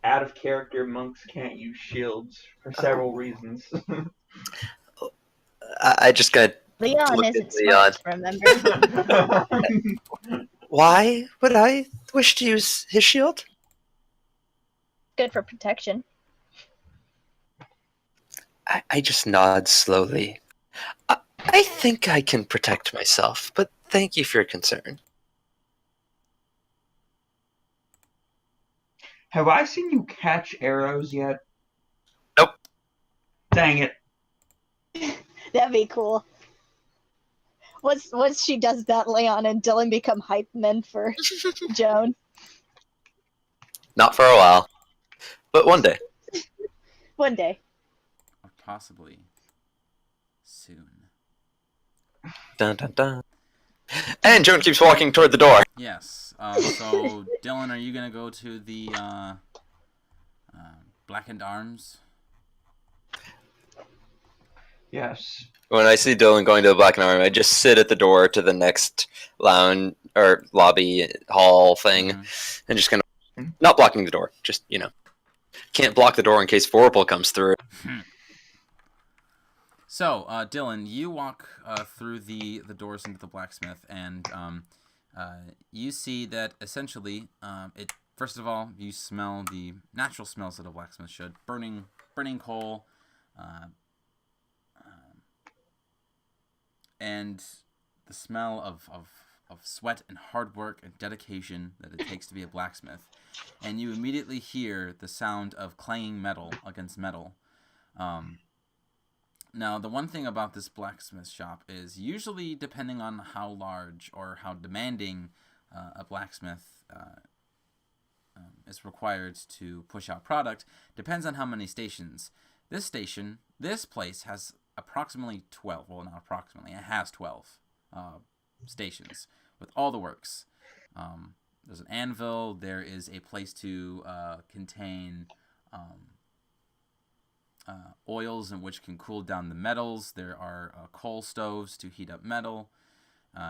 Out of character monks can't use shields for several reasons. I just got. Leon Look isn't at Leon. smart, remember? Why would I wish to use his shield? Good for protection. I just nod slowly. I think I can protect myself, but thank you for your concern. Have I seen you catch arrows yet? Nope. Dang it. That'd be cool. Once she does that, Leon and Dylan become hype men for Joan. Not for a while, but one day. One day. Or possibly soon. Dun dun dun. And Joan keeps walking toward the door. Yes. So, Dylan, are you going to go to the Blackened Arms? Yes. When I see Dylan going to the Black and Arm, I just sit at the door to the next lounge or lobby hall thing, and just kind of not blocking the door. Just can't block the door in case Vorpal comes through. So, Dylan, you walk through the doors into the blacksmith, and you see that essentially, first of all, you smell the natural smells that a blacksmith should: burning coal, and the smell of sweat and hard work and dedication that it takes to be a blacksmith. And you immediately hear the sound of clanging metal against metal. Now, the one thing about this blacksmith shop is usually, depending on how large or how demanding a blacksmith is required to push out product, depends on how many stations. This place has approximately 12, well, not approximately, it has 12 stations, with all the works. There's an anvil. There is a place to contain oils in which can cool down the metals. There are coal stoves to heat up metal.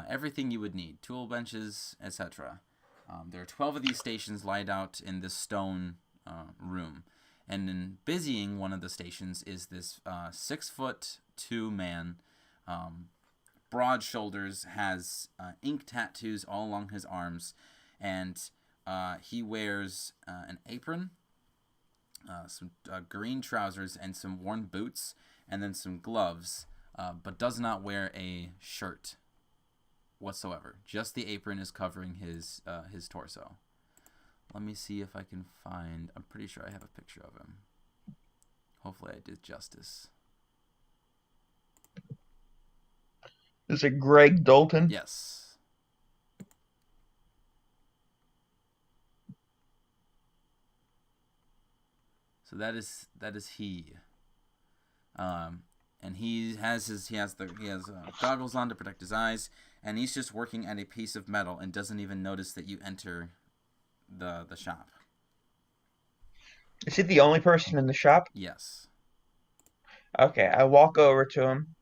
Everything you would need. Tool benches, etc. There are 12 of these stations laid out in this stone room. And in busying one of the stations is this 6'2" man, broad shoulders, has ink tattoos all along his arms, and he wears an apron, some green trousers, and some worn boots, and then some gloves, but does not wear a shirt whatsoever. Just the apron is covering his torso. Let me see if I can find... I'm pretty sure I have a picture of him. Hopefully I did justice. Is it Greg Dalton? Yes. So that is he. And he has goggles on to protect his eyes, and he's just working at a piece of metal and doesn't even notice that you enter the shop. Is he the only person in the shop? Yes. Okay, I walk over to him,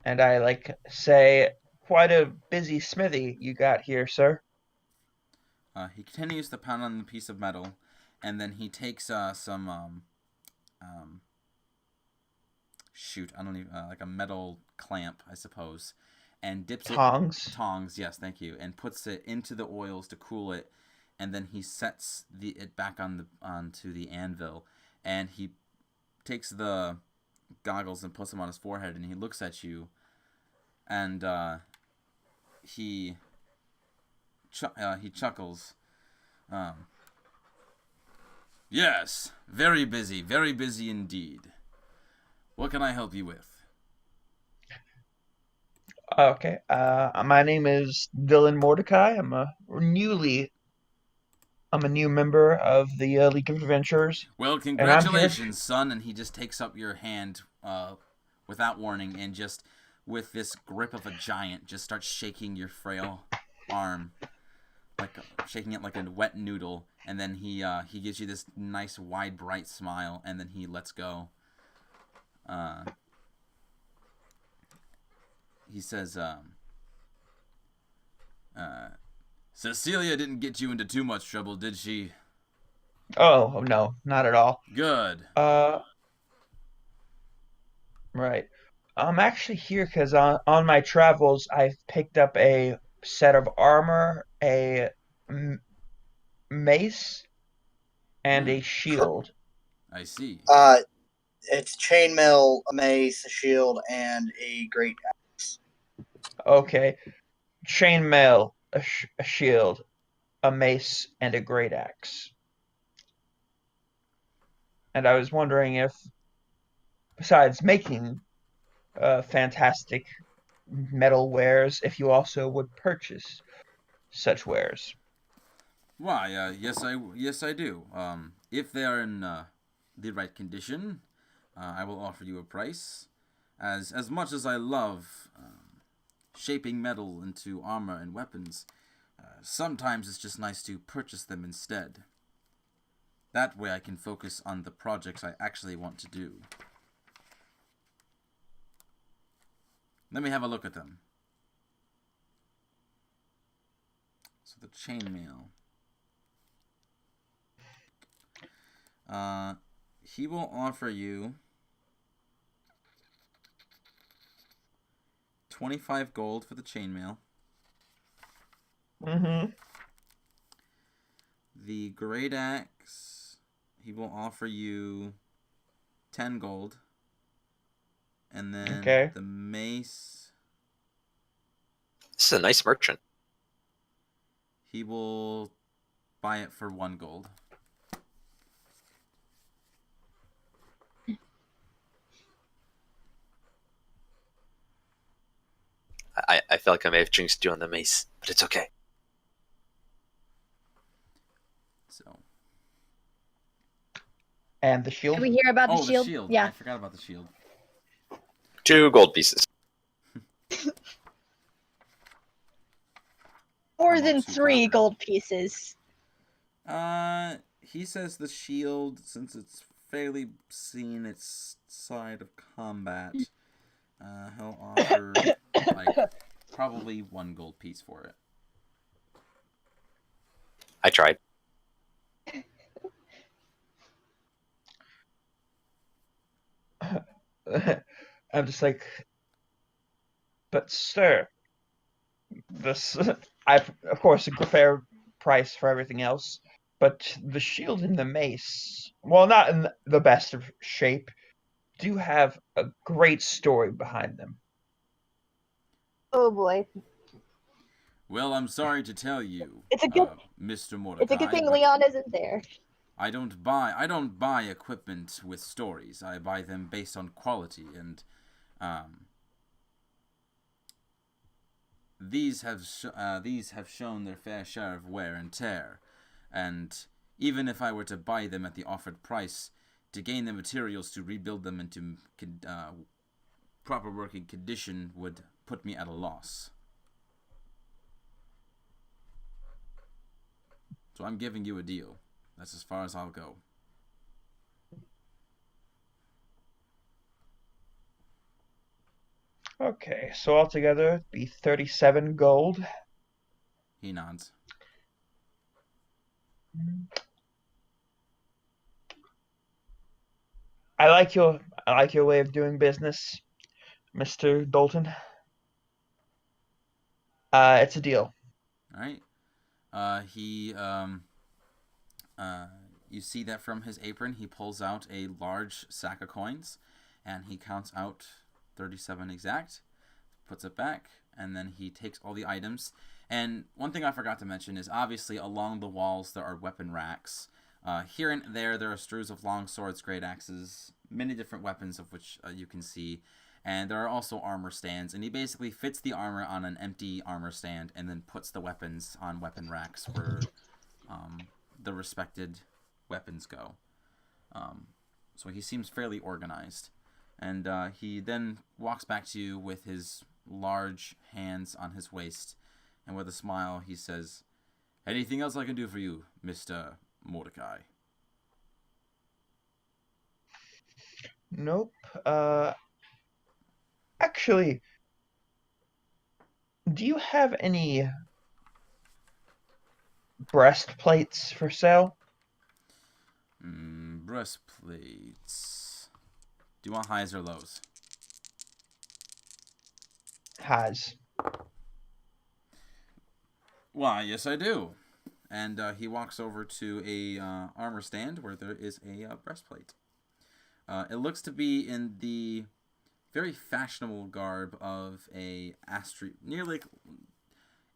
and I say, "Quite a busy smithy you got here, sir." He continues to pound on the piece of metal, and then he takes some like a metal clamp, I suppose, and dips tongs, yes, thank you, and puts it into the oils to cool it, and then he sets it back onto the anvil, and he takes the goggles and puts them on his forehead, and he looks at you, and he chuckles. Yes, very busy indeed. What can I help you with? Okay, my name is Dylan Mordecai. I'm a new member of the League of Adventurers. Well, congratulations, son. And he just takes up your hand without warning, and just with this grip of a giant, just starts shaking your frail arm, shaking it like a wet noodle. And then he gives you this nice, wide, bright smile, and then he lets go. He says, Cecilia didn't get you into too much trouble, did she? Oh, no, not at all. Good. Right. I'm actually here because on my travels, I've picked up a set of armor, a mace, and a shield. I see. It's chainmail, a mace, a shield, and a great axe. Okay. Chainmail, a shield, a mace, and a great axe. And I was wondering if, besides making fantastic metal wares, if you also would purchase such wares. Why, yes I do. If they are in the right condition, I will offer you a price. As much as I love shaping metal into armor and weapons, sometimes it's just nice to purchase them instead. That way I can focus on the projects I actually want to do. Let me have a look at them. So the chainmail. He will offer you 25 gold for the chainmail. Mm-hmm. The great axe, he will offer you 10 gold. And then the mace, this is a nice merchant. He will buy it for 1 gold. I feel like I may have jinxed you on the mace, but it's okay. So. And the shield? Did we hear about the shield? The shield. Yeah. I forgot about the shield. 2 gold pieces. More come than up too 3 clever. gold pieces. He says the shield, since it's fairly seen its side of combat, he'll offer like probably 1 gold piece for it. I tried. I'm just like, but sir, this I of course a fair price for everything else, but the shield and the mace, while not in the best of shape, do have a great story behind them. Oh boy. Well, I'm sorry to tell you, It's a good Mr. it's a good Mordecai, thing but Leon isn't there. I don't buy equipment with stories. I buy them based on quality, and these have shown their fair share of wear and tear. And even if I were to buy them at the offered price, to gain the materials to rebuild them into proper working condition would put me at a loss. So I'm giving you a deal. That's as far as I'll go. Okay, so altogether it'd be 37 gold. He nods. I like your way of doing business, Mr. Dalton. It's a deal. All right. You see that from his apron, he pulls out a large sack of coins, and he counts out 37 exact, puts it back, and then he takes all the items. And one thing I forgot to mention is obviously along the walls there are weapon racks. Here and there are strews of long swords, great axes, many different weapons of which you can see. And there are also armor stands, and he basically fits the armor on an empty armor stand and then puts the weapons on weapon racks where the respected weapons go. So he seems fairly organized. And he then walks back to you with his large hands on his waist, and with a smile he says, "Anything else I can do for you, Mr. Mordecai?" Nope. Actually, do you have any breastplates for sale? Breastplates. Do you want highs or lows? Has. Why, yes I do. And he walks over to a armor stand where there is a breastplate. It looks to be in the very fashionable garb of a nearly.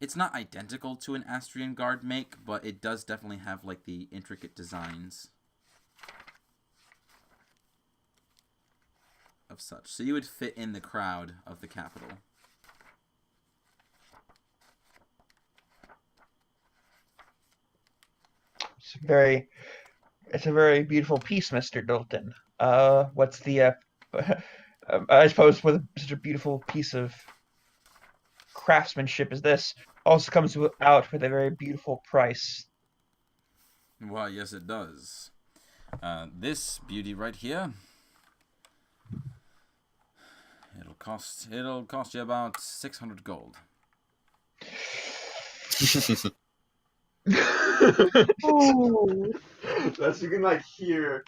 It's not identical to an Astrian guard make, but it does definitely have like the intricate designs of such. So you would fit in the crowd of the capital. It's a very beautiful piece, Mr. Dalton. What's the I suppose with such a beautiful piece of craftsmanship as this also comes out with a very beautiful price. Why, yes it does. This beauty right here, it'll cost you about 600 gold. Ooh. That's you can hear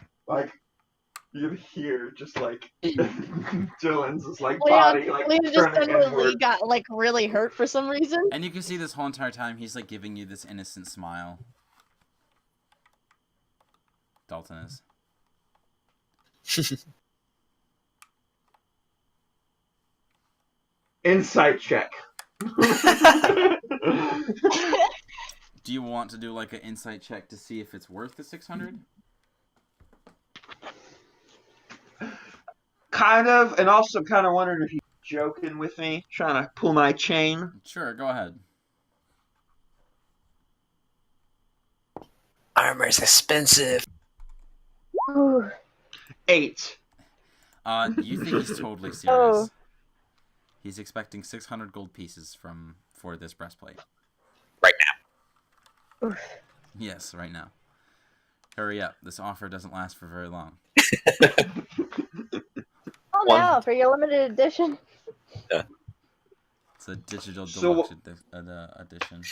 you can hear just Dylan's just body Leon just turning suddenly inward. got really hurt for some reason. And you can see this whole entire time he's giving you this innocent smile. Dalton is. Insight check. Do you want to do an insight check to see if it's worth the 600? Kind of, and also kind of wondering if he's joking with me, trying to pull my chain. Sure, go ahead. Armor's expensive. Ooh. 8. You think he's totally serious. Oh. He's expecting 600 gold pieces for this breastplate. Right. Oof. Yes, right now. Hurry up. This offer doesn't last for very long. Oh, One- now for your limited edition. It's a digital So- deluxe edition.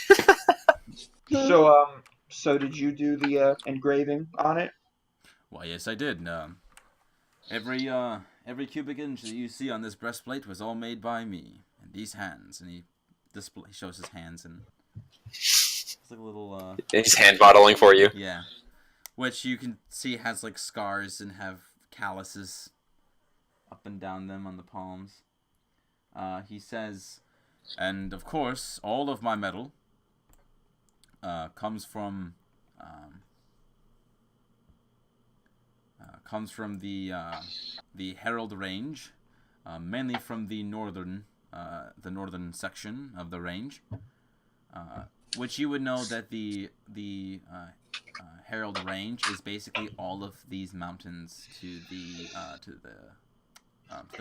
So did you do the engraving on it? Why, yes, I did. Every cubic inch that you see on this breastplate was all made by me. And these hands, and he shows his hands, and it's like a little He's hand modeling for you. yeah, which you can see has like scars and have calluses up and down them on the palms. He says, and of course, all of my metal comes from the Herald Range, mainly from the northern section of the range, which you would know that the Herald Range is basically all of these mountains to the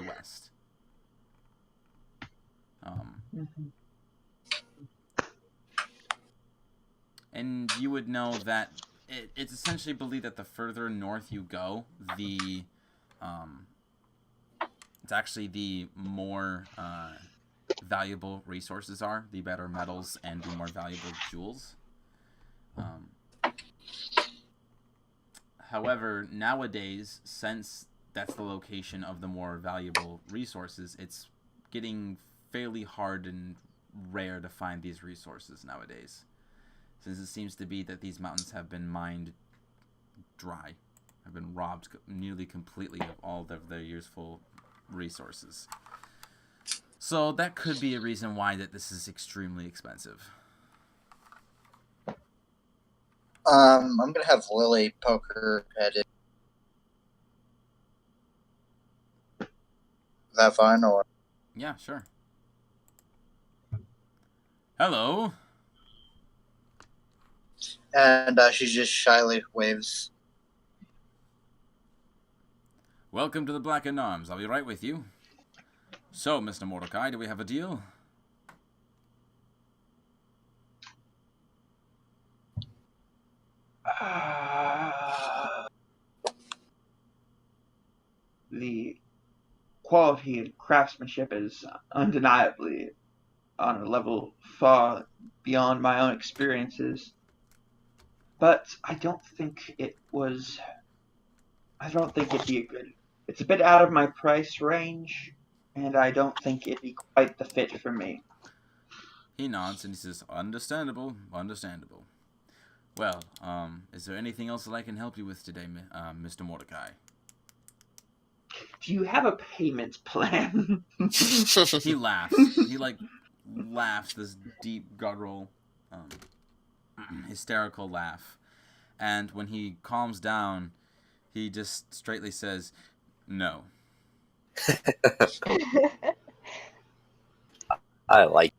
west. And you would know that it's essentially believed that the further north you go, it's actually the more valuable resources are, the better metals and the more valuable jewels. However, nowadays, since that's the location of the more valuable resources, it's getting fairly hard and rare to find these resources nowadays, since it seems to be that these mountains have been mined dry, have been robbed nearly completely of all of their useful resources. So that could be a reason why that this is extremely expensive. I'm gonna have Lily poke her head in. Is that fine, or? Yeah, sure. Hello. And she just shyly waves. Welcome to the Blackened Arms. I'll be right with you. So, Mr. Mordecai, do we have a deal? The quality and craftsmanship is undeniably on a level far beyond my own experiences. But I don't think it'd be a good. It's a bit out of my price range, and I don't think it'd be quite the fit for me. He nods and he says, understandable, understandable. Well, is there anything else that I can help you with today, Mr. Mordecai? Do you have a payment plan? He laughs. He, laughs this deep, guttural, hysterical laugh. And when he calms down, he just straightly says, no. I like.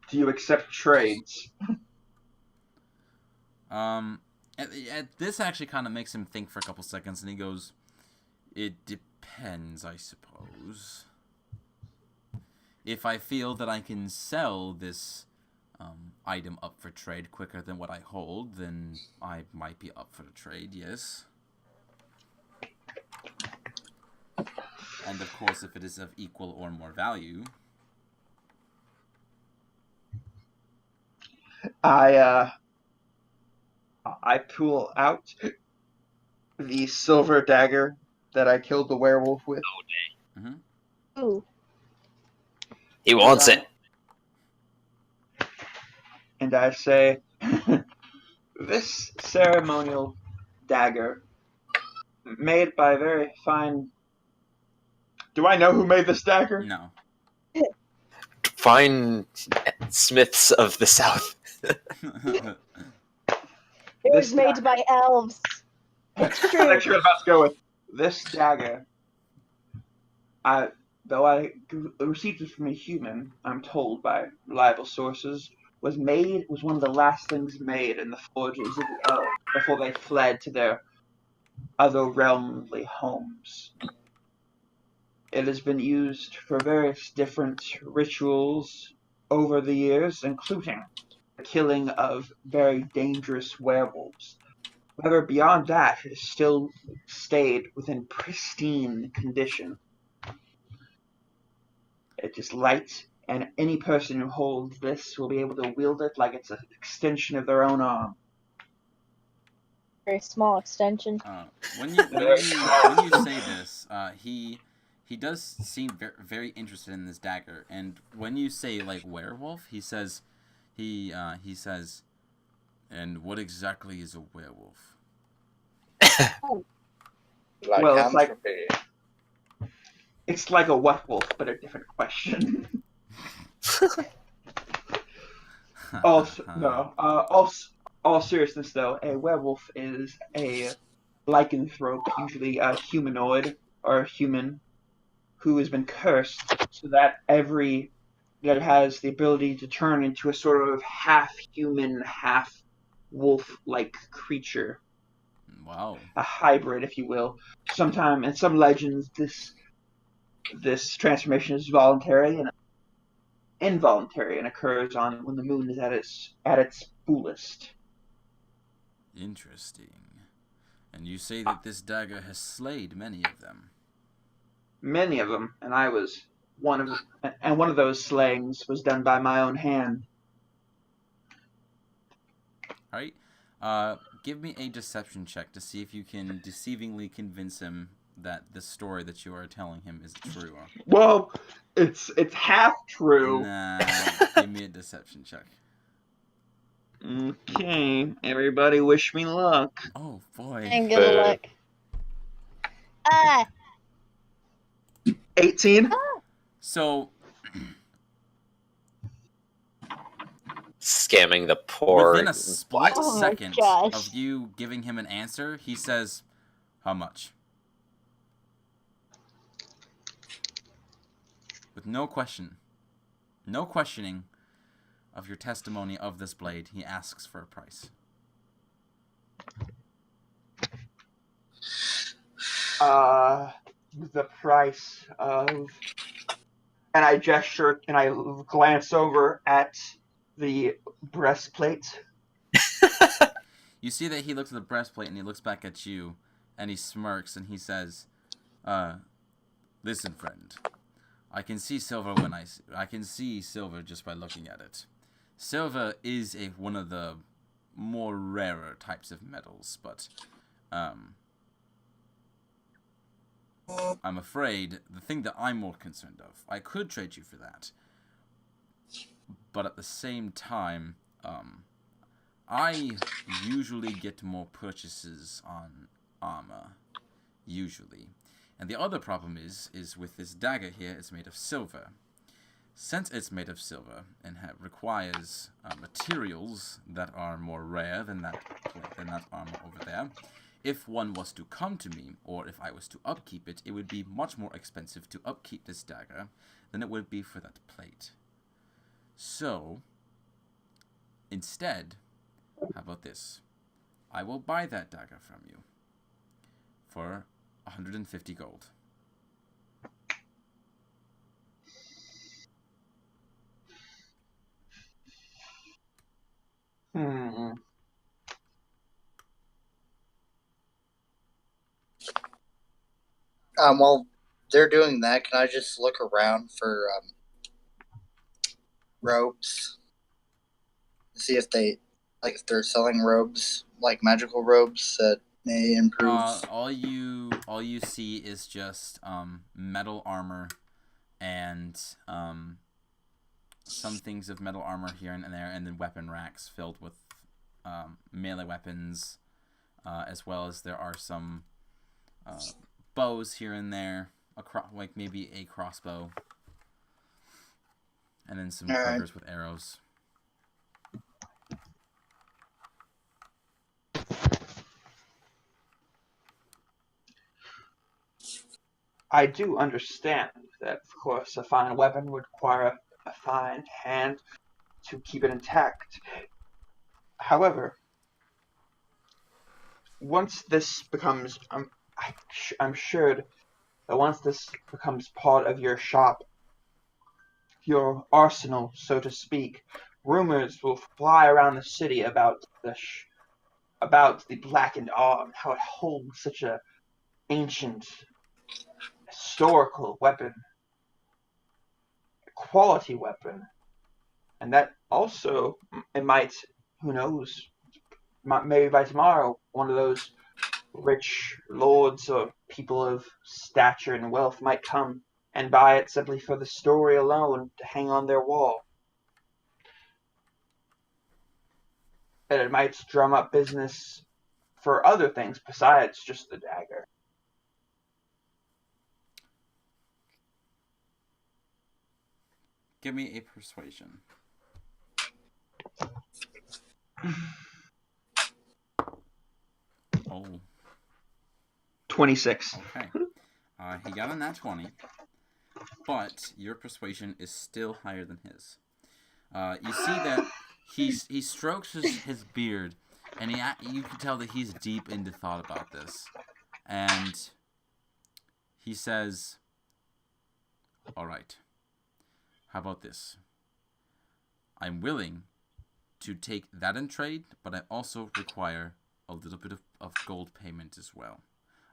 Do you accept trades? This actually kind of makes him think for a couple seconds, and he goes, it depends, I suppose. If I feel that I can sell this item up for trade quicker than what I hold, then I might be up for the trade, yes. And of course, if it is of equal or more value. I pull out the silver dagger that I killed the werewolf with. Mm-hmm. Ooh. He wants it. And I say, this ceremonial dagger, made by very fine. Do I know who made this dagger? No. Fine smiths of the south. It was made by elves. It's That's true. actually what I'm about to go with. This dagger, though I received it from a human, I'm told by reliable sources, was one of the last things made in the forges before they fled to their otherrealmly homes. It has been used for various different rituals over the years, including killing of very dangerous werewolves. However, beyond that, it still stayed within pristine condition. It is light, and any person who holds this will be able to wield it like it's an extension of their own arm. Very small extension. When you say this, he does seem very interested in this dagger. And when you say like werewolf, he says, and what exactly is a werewolf? Well, it's like a what wolf, but a different question. All seriousness though, a werewolf is a lycanthrope, usually a humanoid or a human, who has been cursed so that that has the ability to turn into a sort of half human, half wolf-like creature. Wow. A hybrid, if you will. Sometime in some legends, this transformation is voluntary and involuntary and occurs on when the moon is at its fullest. Interesting. And you say that this dagger has slayed many of them. Many of them, and I was one of those slayings was done by my own hand. All right. Give me a deception check to see if you can deceivingly convince him that the story that you are telling him is true. Well, it's half true. Nah, give me a deception check. Okay, everybody wish me luck. Oh boy. And good luck. 18? So Scamming the poor. within a split Oh my second gosh. of you giving him an answer, he says, "How much?" With no questioning of your testimony of this blade, he asks for a price. The price of... And I gesture and I glance over at the breastplate. You see that he looks at the breastplate and he looks back at you and he smirks and he says, listen, friend. I can see silver I can see silver just by looking at it. Silver is one of the more rarer types of metals, but I'm afraid the thing that I'm more concerned of, I could trade you for that, but at the same time, I usually get more purchases on armor, usually. And the other problem is with this dagger here, it's made of silver. Since it's made of silver and requires materials that are more rare than that armor over there, if one was to come to me, or if I was to upkeep it, it would be much more expensive to upkeep this dagger than it would be for that plate. So, instead, how about this? I will buy that dagger from you for 150 gold. While they're doing that, can I just look around for robes? See if if they're selling robes, like magical robes that may improve. All you see is just metal armor and some things of metal armor here and there, and then weapon racks filled with melee weapons, as well as there are some bows here and there, like maybe a crossbow, and then some quivers with arrows. I do understand that, of course, a fine weapon would require a fine hand to keep it intact. However, once this becomes, I'm sure that once this becomes part of your shop, your arsenal, so to speak, rumors will fly around the city about the blackened arm, how it holds such a ancient historical weapon, a quality weapon, and that also it might, who knows, maybe by tomorrow, one of those rich lords or people of stature and wealth might come and buy it simply for the story alone to hang on their wall. And it might drum up business for other things besides just the dagger. Give me a persuasion. Oh. 26. Okay. He got a nat 20, but your persuasion is still higher than his. You see that he strokes his beard, and you can tell that he's deep into thought about this. And he says, all right, how about this? I'm willing to take that in trade, but I also require a little bit of gold payment as well.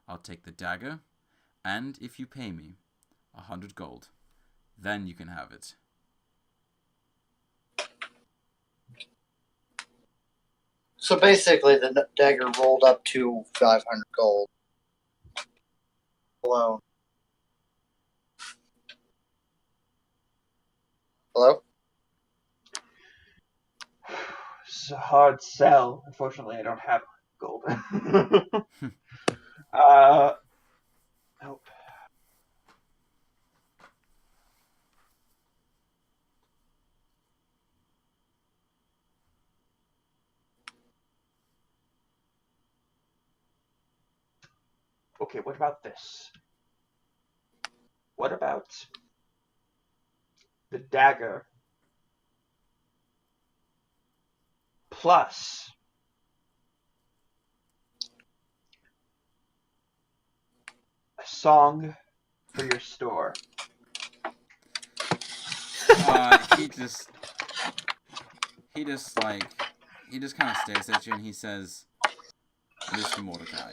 I'll take the dagger, and if you pay me 100 gold, then you can have it. So basically, the dagger rolled up to 500 gold alone. Hello? It's a hard sell. Unfortunately, I don't have gold. Nope. Okay, what about this? What about the dagger plus a song for your store? He just kind of stares at you and he says, Mr. Mordecai.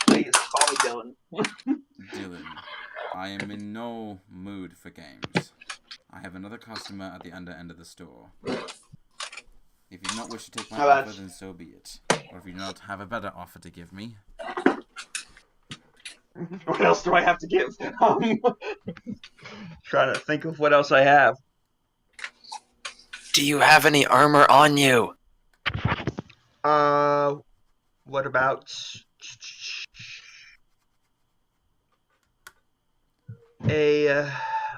Please call me Dylan. Dylan, I am in no mood for games. I have another customer at the under end of the store. If you do not wish to take my offer, then so be it. Or if you do not have a better offer to give me. What else do I have to give? Trying to think of what else I have. Do you have any armor on you? What about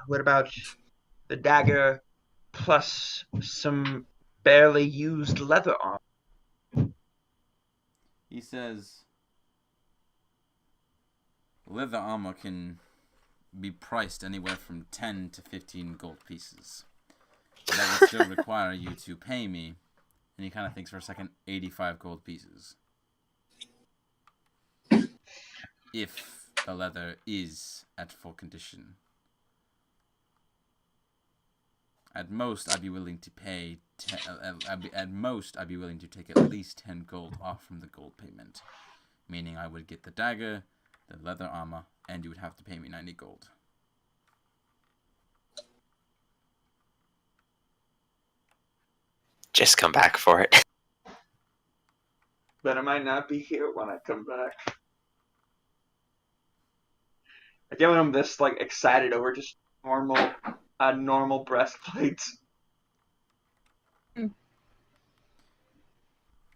what about the dagger plus some barely used leather armor? He says, leather armor can be priced anywhere from 10 to 15 gold pieces. But that would still require you to pay me, and he kind of thinks for a second, 85 gold pieces. If the leather is at full condition. At most, I'd be willing to pay. At most, I'd be willing to take at least 10 gold off from the gold payment, meaning I would get the dagger, the leather armor, and you would have to pay me 90 gold. Just come back for it. But I might not be here when I come back. I get when I'm this excited over just normal breastplates.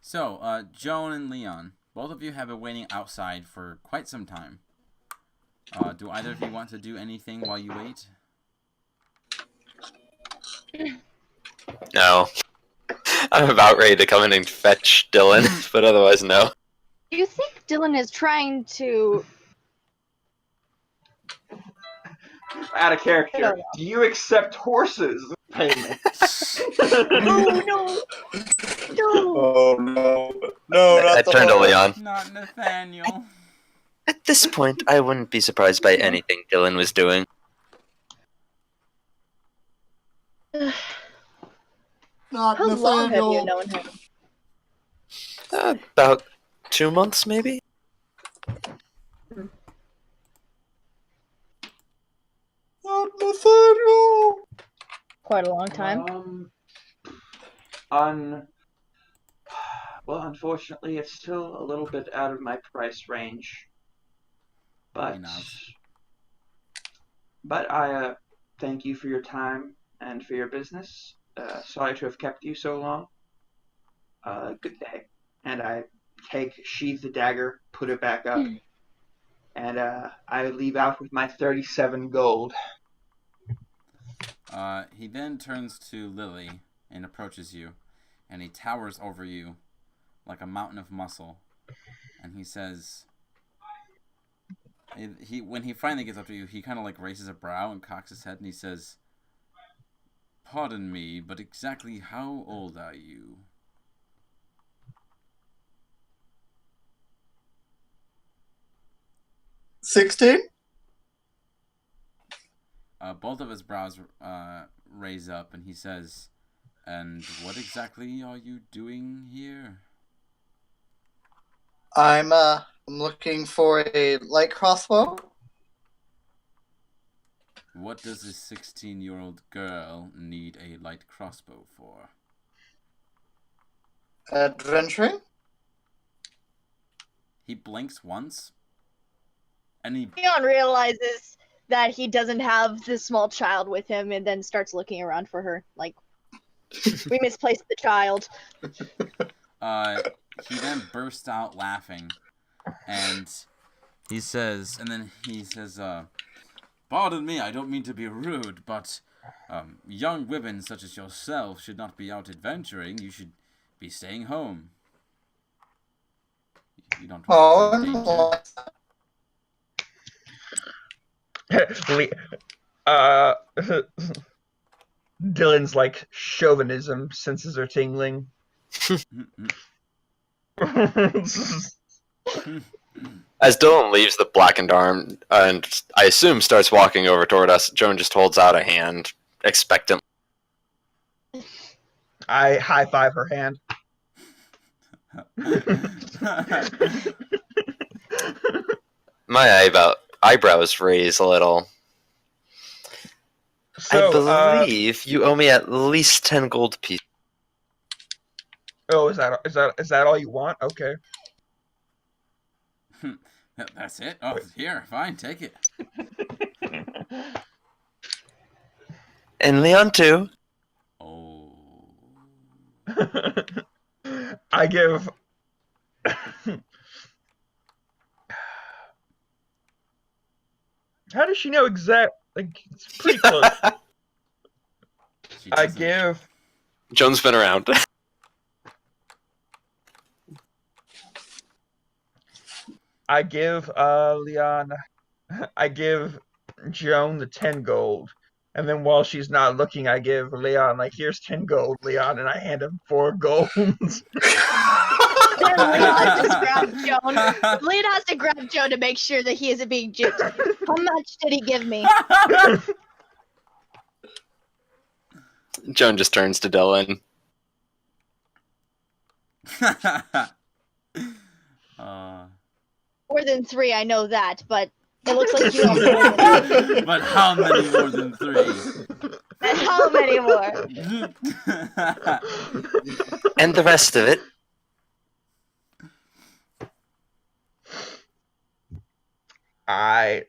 So, Joan and Leon, both of you have been waiting outside for quite some time. Do either of you want to do anything while you wait? No. I'm about ready to come in and fetch Dylan, but otherwise, no. Do you think Dylan is trying to... Out of character, do you accept horses payment? Oh, no! No! Oh no. No, I not the turned to horse. Leon. Not Nathaniel. At this point, I wouldn't be surprised by anything Dylan was doing. Not How long have you Nathaniel. known him? About 2 months, maybe? Not Nathaniel. Quite a long time. On well, unfortunately, it's still a little bit out of my price range. But He nods. I thank you for your time and for your business. Sorry to have kept you so long. Good day. And I sheathe the dagger, put it back up, and I leave out with my 37 gold. He then turns to Lily and approaches you, and he towers over you like a mountain of muscle, and he says, when he finally gets up to you, he kind of like raises a brow and cocks his head, and he says, "Pardon me, but exactly how old are you?" 16? Both of his brows raise up, and he says, "And what exactly are you doing here?" I'm looking for a light crossbow. What does a 16-year-old girl need a light crossbow for? Adventuring? He blinks once, and he Leon realizes that he doesn't have this small child with him and then starts looking around for her. Like, we misplaced the child. he then bursts out laughing, and he says, "Pardon me, I don't mean to be rude, but young women such as yourself should not be out adventuring. You should be staying home. You don't want to be in danger." Dylan's like chauvinism senses are tingling. As Dylan leaves the blackened arm and I assume starts walking over toward us, Joan just holds out a hand, expectant. I high five her hand. My eyebrows raise a little. So, I believe you owe me at least 10 gold pieces. Oh, is that all you want? Okay. That's it? Oh, here, fine, take it. And Leon too. Oh. I give. How does she know exact? Like, it's pretty close. She I doesn't. give. Joan's been around. I give Leon. I give Joan the 10 gold. And then while she's not looking, I give Leon, like, here's 10 gold, Leon, and I hand him 4 golds. Then Leon just grabs Joan. Leon has to grab Joan to make sure that he isn't being gypped. How much did he give me? Joan just turns to Dylan. More than 3, I know that, but it looks like you have more than 3. But how many more than 3? And how many more? And the rest of it. I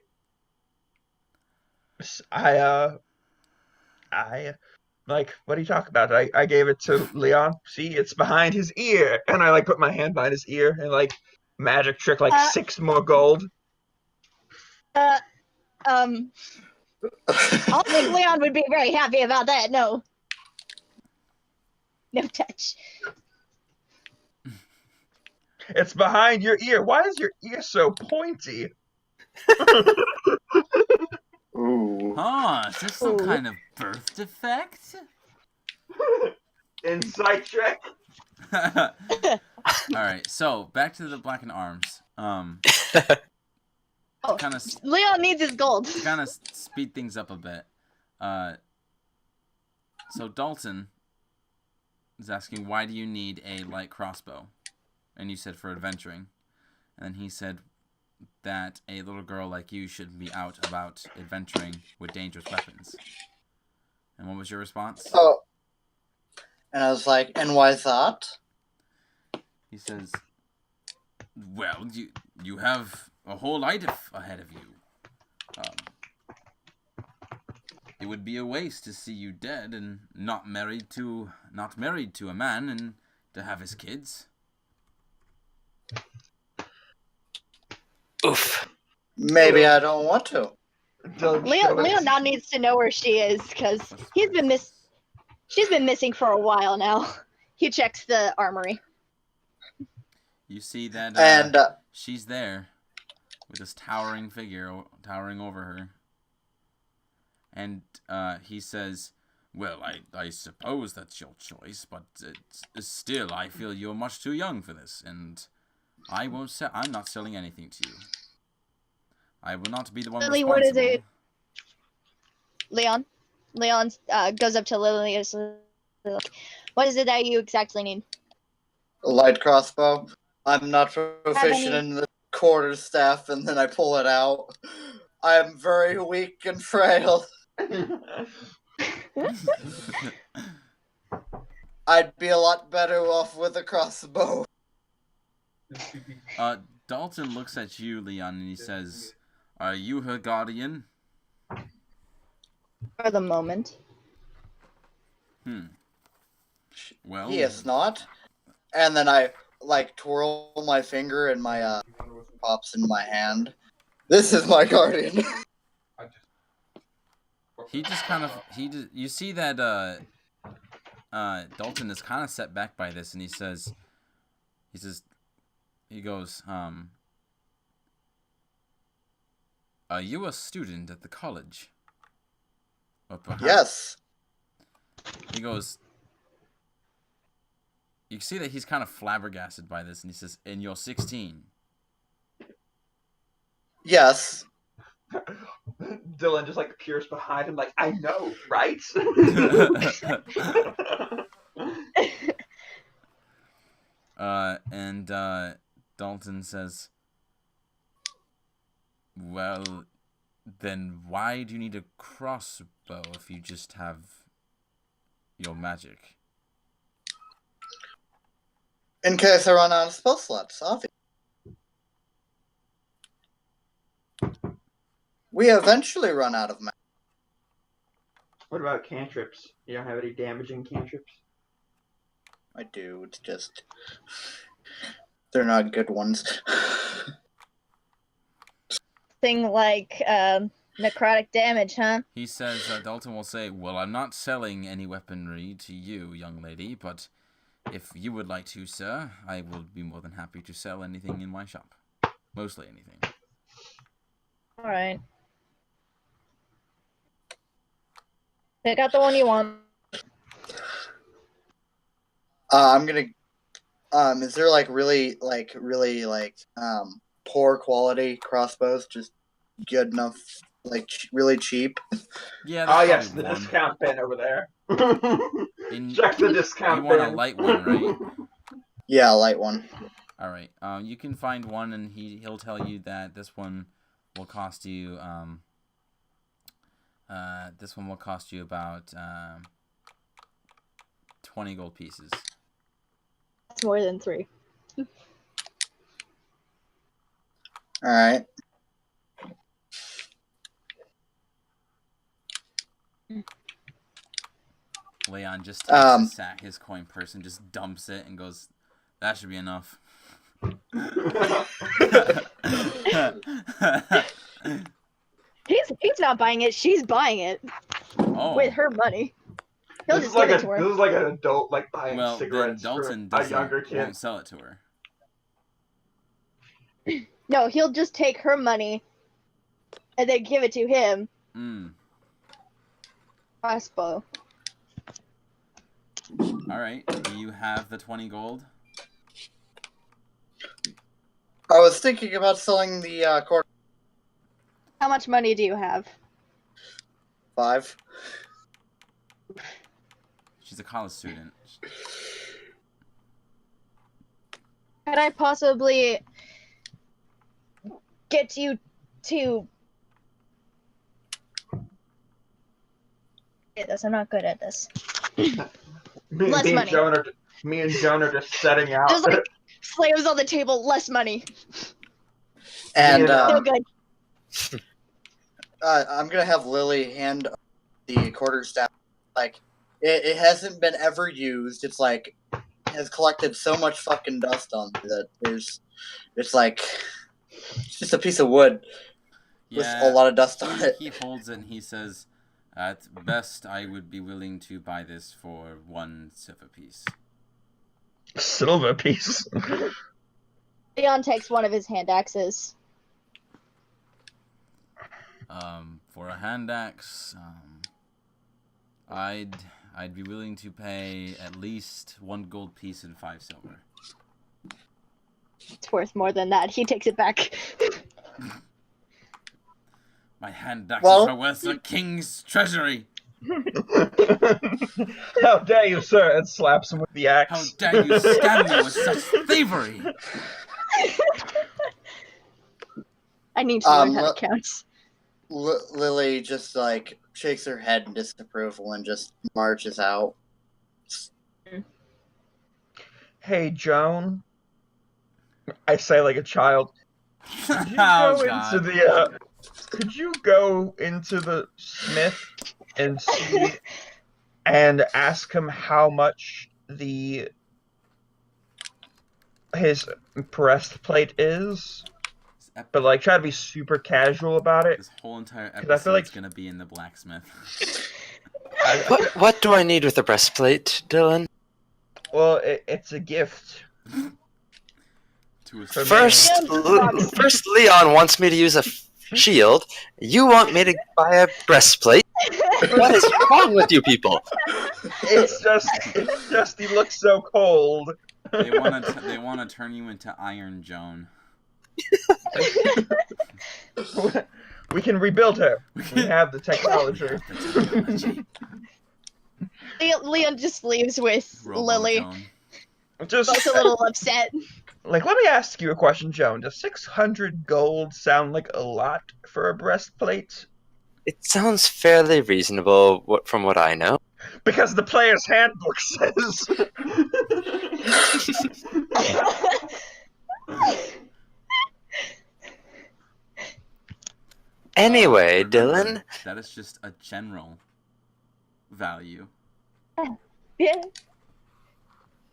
like, what are you talking about? I gave it to Leon. See, it's behind his ear. And I, like, put my hand behind his ear and, like, magic trick, like, 6 more gold. I don't think Leon would be very happy about that, no. No touch. It's behind your ear. Why is your ear so pointy? Ooh. Huh, is this some kind of birth defect? Insight check. Alright, so back to the blackened arms. Kind of Leon needs his gold. to kind of speed things up a bit. So Dalton is asking, why do you need a light crossbow? And you said for adventuring. And he said that a little girl like you should be out about adventuring with dangerous weapons. And what was your response? Oh. And I was like, and why that? He says, well, you have a whole life ahead of you. It would be a waste to see you dead and not married to a man and to have his kids. Oof. Maybe I don't want to. Leo now needs to know where she is because she's been missing for a while now. He checks the armory. You see that And she's there with this towering figure towering over her. And he says, well, I suppose that's your choice, but still, I feel you're much too young for this, and I'm not selling anything to you. I will not be the one Lily, responsible. what is it? Leon goes up to Lily and says, what is it that you exactly need? a light crossbow. I'm not proficient in the quarterstaff, and then I pull it out. I'm very weak and frail. I'd be a lot better off with a crossbow. Dalton looks at you, Leon, and he says, are you her guardian? For the moment. Well, He is not. And then I, twirl my finger and my, pops in my hand. This is my guardian. He just kind of you see that Dalton is kind of set back by this, and he goes, are you a student at the college? Or perhaps, Yes. He goes, you see that he's kind of flabbergasted by this, and he says, and you're 16. Yes. Dylan just appears behind him I know, right? And Dalton says, well, then why do you need a crossbow if you just have your magic? In case I run out of spell slots, obviously. We eventually run out of magic. What about cantrips? You don't have any damaging cantrips? I do, it's just... they're not good ones. Thing like necrotic damage, huh? He says, Dalton will say, well, I'm not selling any weaponry to you, young lady, but if you would like to, sir, I will be more than happy to sell anything in my shop. Mostly anything. Alright. Pick out the one you want. I'm gonna... is there, really, poor quality crossbows? Just good enough, really cheap? Yeah, oh, there's yes, the probably one. discount bin over there. In- Check the discount You bin. want a light one, right? Yeah, a light one. Alright, you can find one, and he'll tell you that this one will cost you, about 20 gold pieces. That's more than 3. Alright. Leon just takes his coin purse and just dumps it and goes, that should be enough. He's not buying it, she's buying it. Oh. With her money. He'll This just is give it to her. This is like an adult buying Well, then cigarettes Dalton for a younger kid. won't sell it to her. No, he'll just take her money and then give it to him. Crossbow. Alright, do you have the 20 gold? I was thinking about selling the quarter. How much money do you have? 5. She's a college student. Could I possibly get you to get this? I'm not good at this. Less me money. Me and Joan are just setting out. Just like slams on the table, less money. And Still good. I'm gonna have Lily hand the quarterstaff. Like, it hasn't been ever used. It's like has collected so much fucking dust on it that it's like it's just a piece of wood with a lot of dust on it. He holds it and he says, "At best, I would be willing to buy this for 1 silver piece." Silver piece. Leon takes one of his hand axes. For a hand axe, I'd be willing to pay at least 1 gold piece and 5 silver. It's worth more than that. He takes it back. My hand axes are worth the king's treasury. How dare you, sir? And slaps him with the axe. How dare you scam me with such thievery? I need to learn how to count. Lily just like shakes her head in disapproval and just marches out. Hey, Joan. I say like a child. Could you go into the smith and see and ask him how much his breastplate is? But like try to be super casual about it. This whole entire I feel episode like is gonna be in the blacksmith. What do I need with the breastplate, Dylan? Well, it's a gift. To a First, Leon wants me to use a shield. You want me to buy a breastplate? What is wrong with you people? It's just he looks so cold. They wanna turn you into Iron Joan. We can rebuild her. We have the technology. Leon just leaves with Lily. Just Both a little upset. like, let me ask you a question, Joan. Does 600 gold sound like a lot for a breastplate? It sounds fairly reasonable from what I know. Because the player's handbook says. Anyway, Dylan, that is just a general value. Yeah.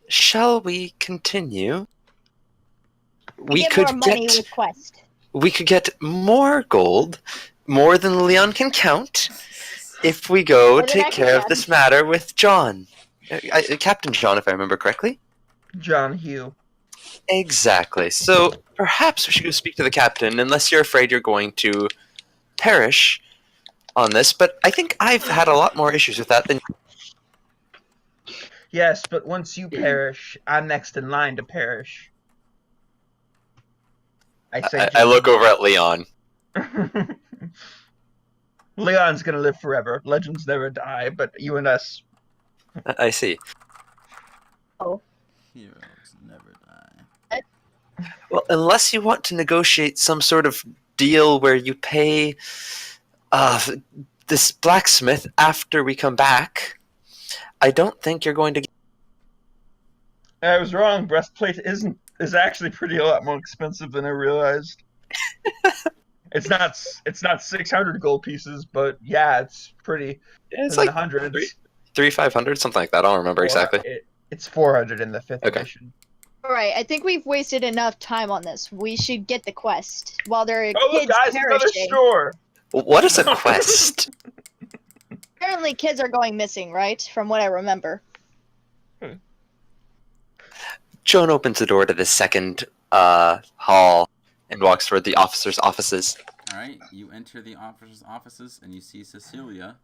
Shall we continue? We Get could more money get with Quest. we could get more gold, more than Leon can count, if we go More than I take can care of count. this matter with John. Captain John, if I remember correctly. John Hugh. Exactly. So perhaps we should go speak to the captain, unless you're afraid you're going to perish on this. But I think I've had a lot more issues with that than. Yes, but once you perish, I'm next in line to perish. I look over at Leon. Leon's gonna live forever. Legends never die, but you and us. I see. Oh. Heroes never die. Well, unless you want to negotiate some sort of deal where you pay this blacksmith after we come back, I don't think you're going to get... I was wrong. Breastplate is actually a lot more expensive than I realized. It's not 600 gold pieces, but yeah, it's pretty. It's in like the hundreds. 300-500, something like that. I don't remember exactly. It's 400 in the 5th Okay. edition. Alright, I think we've wasted enough time on this. We should get the quest while there are Oh, look, kids guys, another perishing. store. What is a quest? Apparently kids are going missing, right? From what I remember. Joan opens the door to the second hall and walks toward the officer's offices. Alright, you enter the officer's offices and you see Cecilia.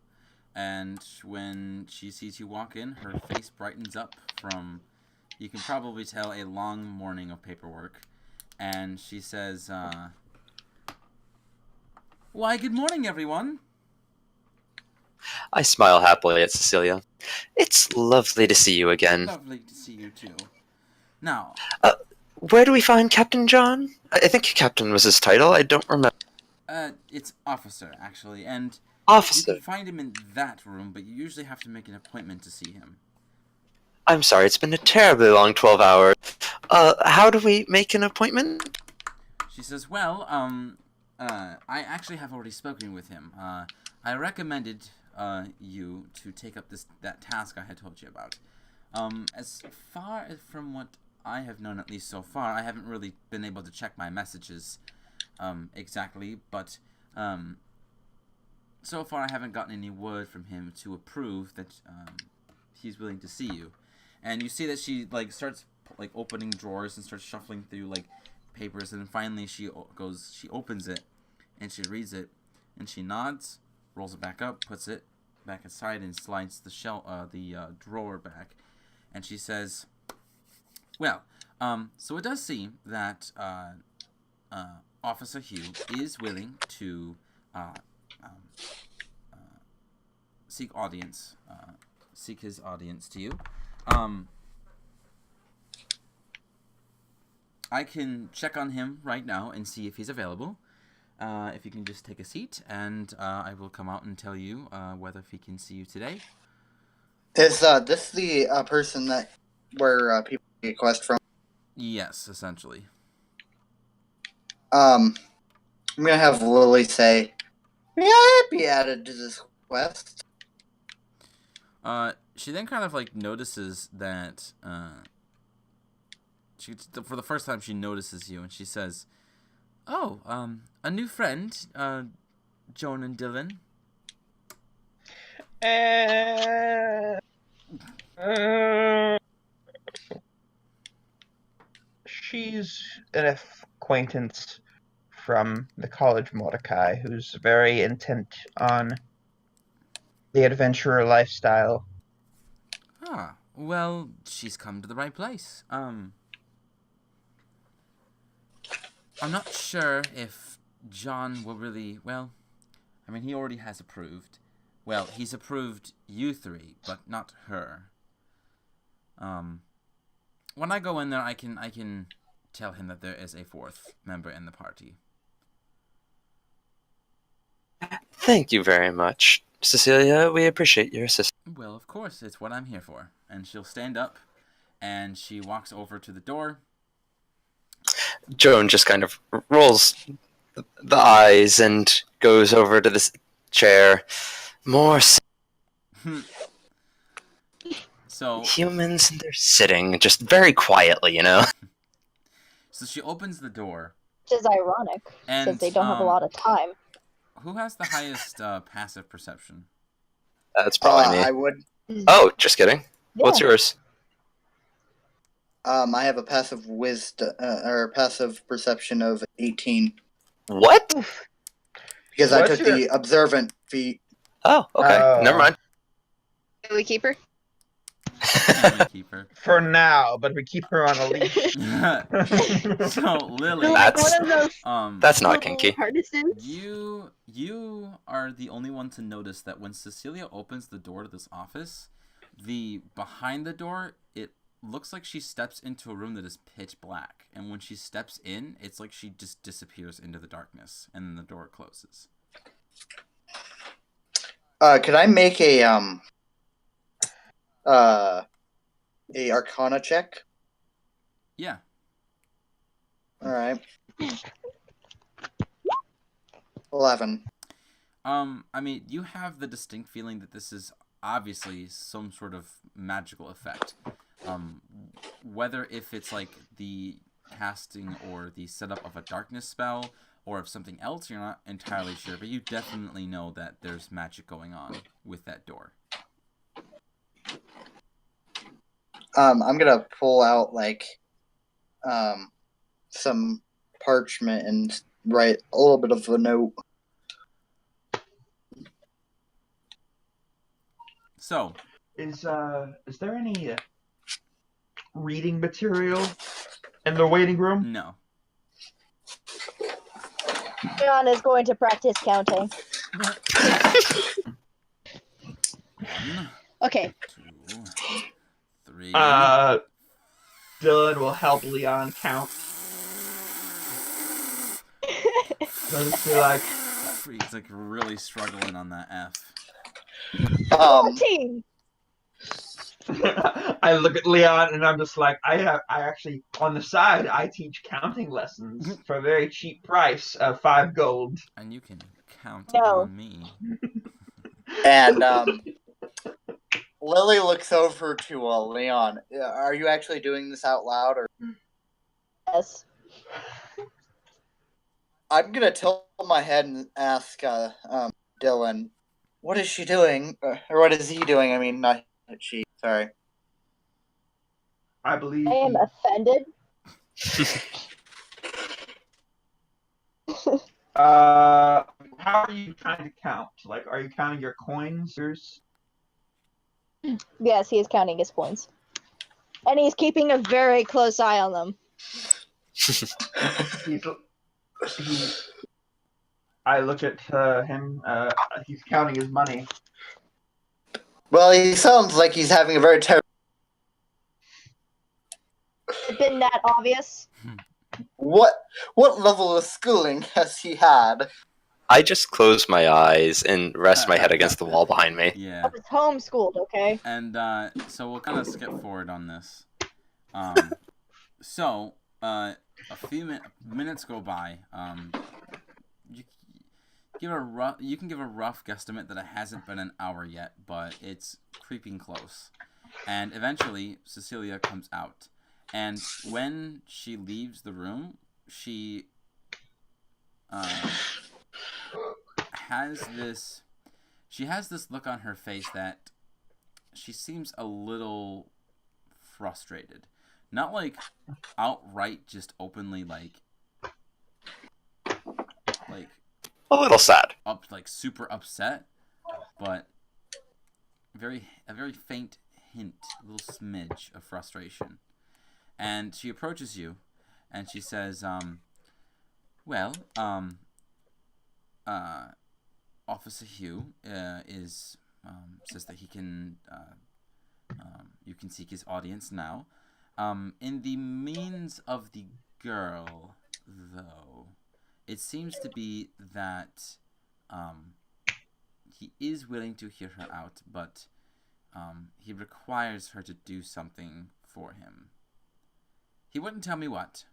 And when she sees you walk in, her face brightens up from, you can probably tell, a long morning of paperwork. And she says, "Why, good morning, everyone." I smile happily at Cecilia. It's lovely to see you again. Lovely to see you too. Now, Where do we find Captain John? I think Captain was his title. I don't remember. it's Officer, actually, and Officer. you can find him in that room, but you usually have to make an appointment to see him. I'm sorry, it's been a terribly long 12 hours. How do we make an appointment? She says, well, I actually have already spoken with him. I recommended you to take up that task I had told you about. As far as from what I have known, at least so far, I haven't really been able to check my messages exactly, but so far I haven't gotten any word from him to approve that he's willing to see you. And you see that she starts opening drawers and starts shuffling through papers, and then finally she opens it, and she reads it, and she nods, rolls it back up, puts it back aside, and slides the drawer back, and she says, "Well, so it does seem that Officer Hugh is willing to seek his audience to you. I can check on him right now and see if he's available. If you can just take a seat, and I will come out and tell you whether he can see you today." Is this the person where people get quest from? Yes, essentially. I'm gonna have Lily say, "May I be added to this quest?" She then kind of notices that for the first time she notices you, and she says, "Oh, a new friend, Joan and Dylan." She's an acquaintance from the College Mordecai who's very intent on the adventurer lifestyle. Ah, well, she's come to the right place. I'm not sure if John will really, well, I mean, he already has approved. Well, he's approved you three, but not her. When I go in there, I can tell him that there is a fourth member in the party. Thank you very much, Cecilia. We appreciate your assistance. Well, of course, it's what I'm here for. And she'll stand up, and she walks over to the door. Joan just kind of rolls the eyes and goes over to this chair. More So humans, and they're sitting just very quietly, you know? So she opens the door. Which is ironic, And, since they don't have a lot of time. Who has the highest passive perception? That's probably me. I would. Oh, just kidding. Yeah. What's yours? I have a passive passive perception of 18 What? because I What's took your- the observant feat. Oh, okay. Oh. Never mind. Do we keep her? Can we keep her? For now, but we keep her on a leash. So Lily, That's- one of those That's not little kinky. harnesses. you are the only one to notice that when Cecilia opens the door to this office, behind the door, it looks like she steps into a room that is pitch black, and when she steps in, it's like she just disappears into the darkness, and then the door closes. Could I make a Arcana check? Yeah. All right. 11. I mean, you have the distinct feeling that this is obviously some sort of magical effect. Whether if it's the casting or the setup of a darkness spell or of something else, you're not entirely sure, but you definitely know that there's magic going on with that door. I'm gonna pull out some parchment and write a little bit of a note. So, Is there any reading material in the waiting room? no. John is going to practice counting. 1, Okay, 2, 3. Dylan will help Leon count. He'll just be like, He's like really struggling on that F. 14. I look at Leon and I'm just like, I actually, on the side, I teach counting lessons for a very cheap price of 5 gold. And you can count No. on me. And Lily looks over to Leon. Are you actually doing this out loud, or? Yes. I'm gonna tilt my head and ask Dylan, what is she doing, or what is he doing? I mean, not she. Sorry. I believe. I am offended. How are you trying to count? Like, are you counting your coins? Yes, he is counting his points. And he's keeping a very close eye on them. I look at him. He's counting his money. Well, he sounds like he's having a very terrible. It's been that obvious. What level of schooling has he had? I just close my eyes and rest my head against the wall behind me. Yeah. I was homeschooled, okay? And so we'll kind of skip forward on this. So a few minutes go by. You can give a rough guesstimate that it hasn't been an hour yet, but it's creeping close. And eventually, Cecilia comes out. And when she leaves the room, she has this look on her face that she seems a little frustrated. Not like outright just openly like A little sad. Super upset, but a very faint hint, a little smidge of frustration. And she approaches you, and she says, Officer Hugh says that he can, you can seek his audience now. In the means of the girl, though, it seems to be that he is willing to hear her out, but he requires her to do something for him. He wouldn't tell me what,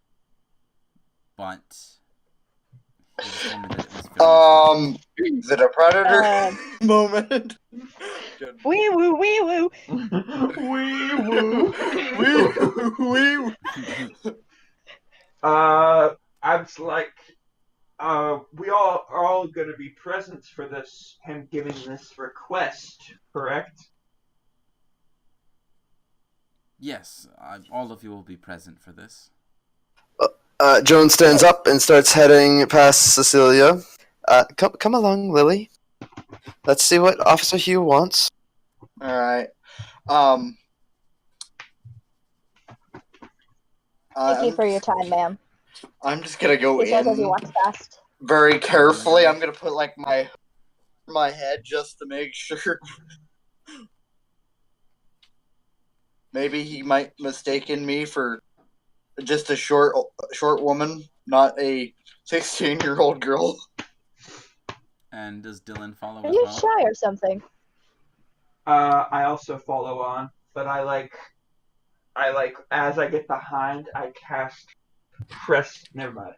but he just told me that it was very Is it a predator moment? Wee woo, wee woo. Wee woo. Wee woo. I'm just like, we all are all going to be present for this, him giving this request, correct? Yes, all of you will be present for this. Joan stands up and starts heading past Cecilia. Come along, Lily. Let's see what Officer Hugh wants. Alright. Thank you for your time, ma'am. I'm just gonna go He says as he in walks past. very carefully. I'm gonna put like my head just to make sure. Maybe he might mistaken me for just a short woman, not a 16-year-old girl. And does Dylan follow Are as you well? shy or something? I also follow on, but I like as I get behind, I cast press. Never mind.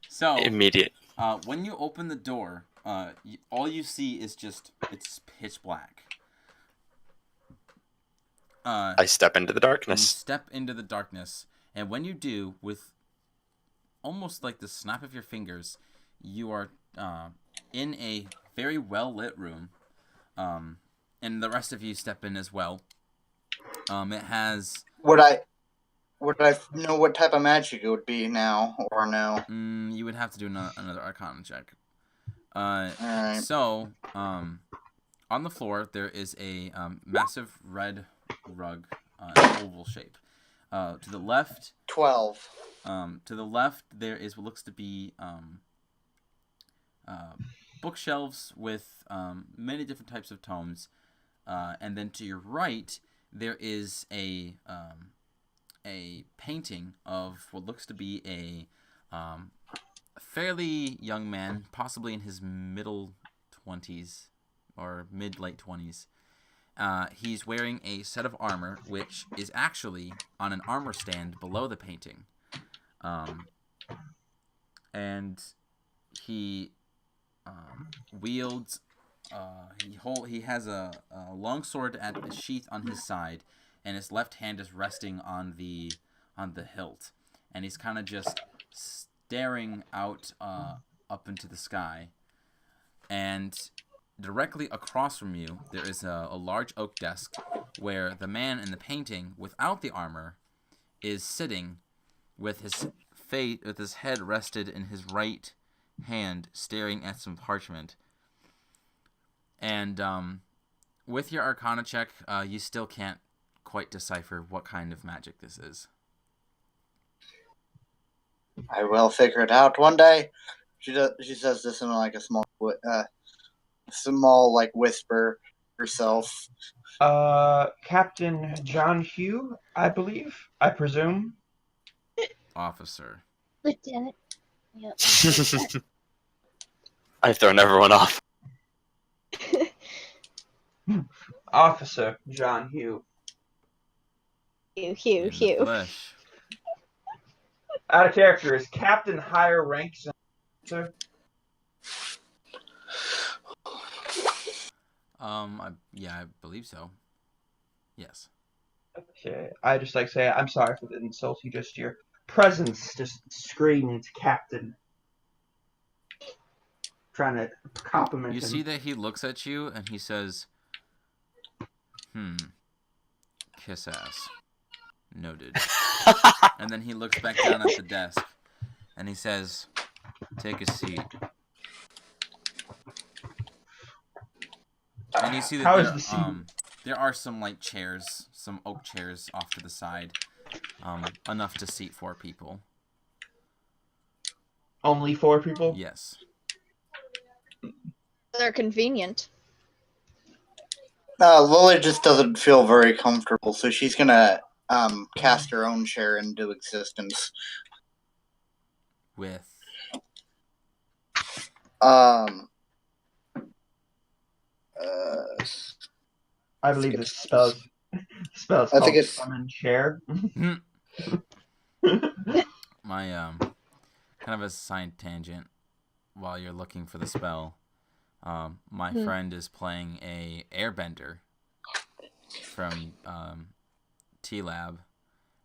So Immediate. when you open the door, all you see is it's pitch black. I step into the You darkness. step into the darkness, and when you do, with almost like the snap of your fingers, you are in a very well lit room, and the rest of you step in as well. It has. Would I know what type of magic it would be now, or no? You would have to do another Arcana check. Alright. So, on the floor there is a massive red rug, oval shape. To the left, 12. To the left, there is what looks to be bookshelves with many different types of tomes. And then to your right, there is a painting of what looks to be a fairly young man, possibly in his middle 20s or mid-late 20s. He's wearing a set of armor, which is actually on an armor stand below the painting. And he wields. He has a long sword at a sheath on his side, and his left hand is resting on the hilt, and he's kind of just staring out up into the sky. And directly across from you, there is a large oak desk where the man in the painting, without the armor, is sitting with his head rested in his right hand, staring at some parchment. And with your Arcana check, you still can't quite decipher what kind of magic this is. I will figure it out one day. She says this in like a small like whisper herself. Captain John Hugh, I believe. I presume. Officer. Lieutenant. Yeah. I've thrown everyone off. Officer John Hugh. Hugh. Flesh. Out of character, is Captain higher ranks than officer? I believe so. Yes. Okay. I just like to say I'm sorry for the insult. Your presence just screams Captain. Trying to compliment You him. see that he looks at you and he says, kiss ass. Noted. And then he looks back down at the desk and he says, take a seat. And you see that there are some like chairs, some oak chairs off to the side, enough to seat 4 people. Only 4 people? Yes. They're convenient. Lily just doesn't feel very comfortable, so she's gonna cast her own chair into existence. With? I believe this spells I called think it's summon chair. My kind of a side tangent while you're looking for the spell. My friend is playing a airbender from T-Lab,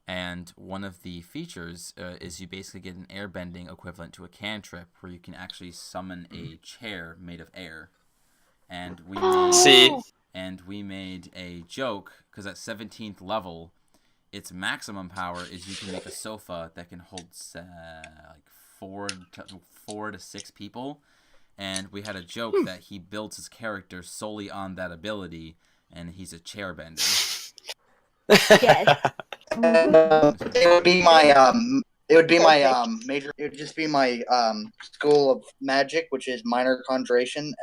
and one of the features is you basically get an airbending equivalent to a cantrip where you can actually summon a chair made of air. And we made a joke because at 17th level, its maximum power is you can make a sofa that can hold like 4 to 6 people. And we had a joke that he builds his character solely on that ability, and he's a chairbender. Yes. It would be my major. It would just be my school of magic, which is minor conjuration.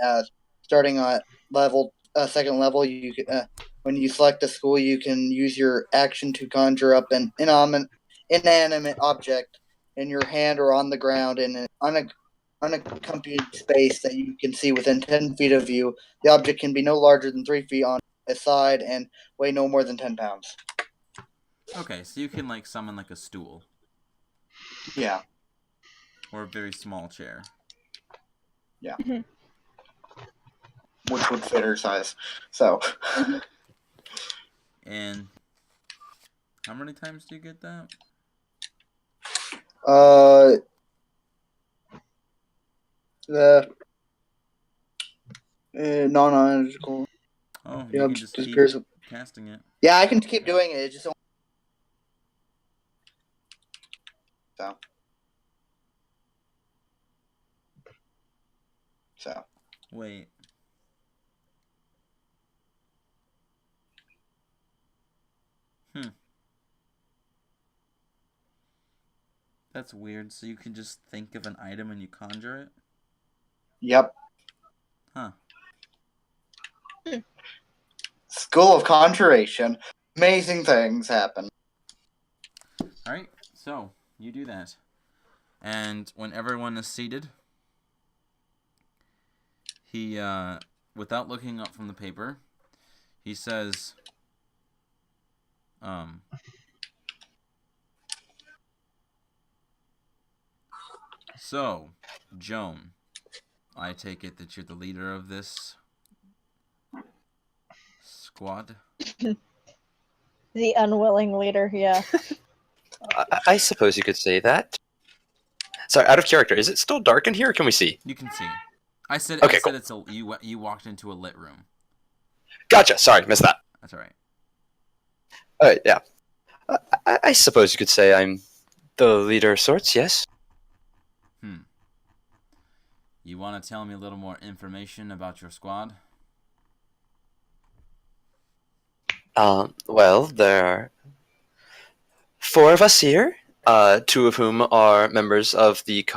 Starting at second level, you when you select a school, you can use your action to conjure up an inanimate object in your hand or on the ground in an unaccompanied space that you can see within 10 feet of you. The object can be no larger than 3 feet on a side and weigh no more than 10 pounds. Okay, so you can like summon like a stool. Yeah. Or a very small chair. Yeah. Which would fit her size. So. And how many times do you get that? The non-magical. Oh, you can just keep casting it. Yeah, I can keep doing it. It just so. Wait. That's weird. So you can just think of an item and you conjure it? Yep. Huh. School of Conjuration. Amazing things happen. Alright, so you do that. And when everyone is seated, he, without looking up from the paper, he says, so, Joan, I take it that you're the leader of this squad? The unwilling leader, yeah. I suppose you could say that. Sorry, out of character. Is it still dark in here, or can we see? You can see. I said Okay, cool. it's you walked into a lit room. Gotcha. Sorry, missed that. That's all right. Yeah. I suppose you could say I'm the leader of sorts, yes? You want to tell me a little more information about your squad? Well, there are 4 of us here, 2 of whom are members of the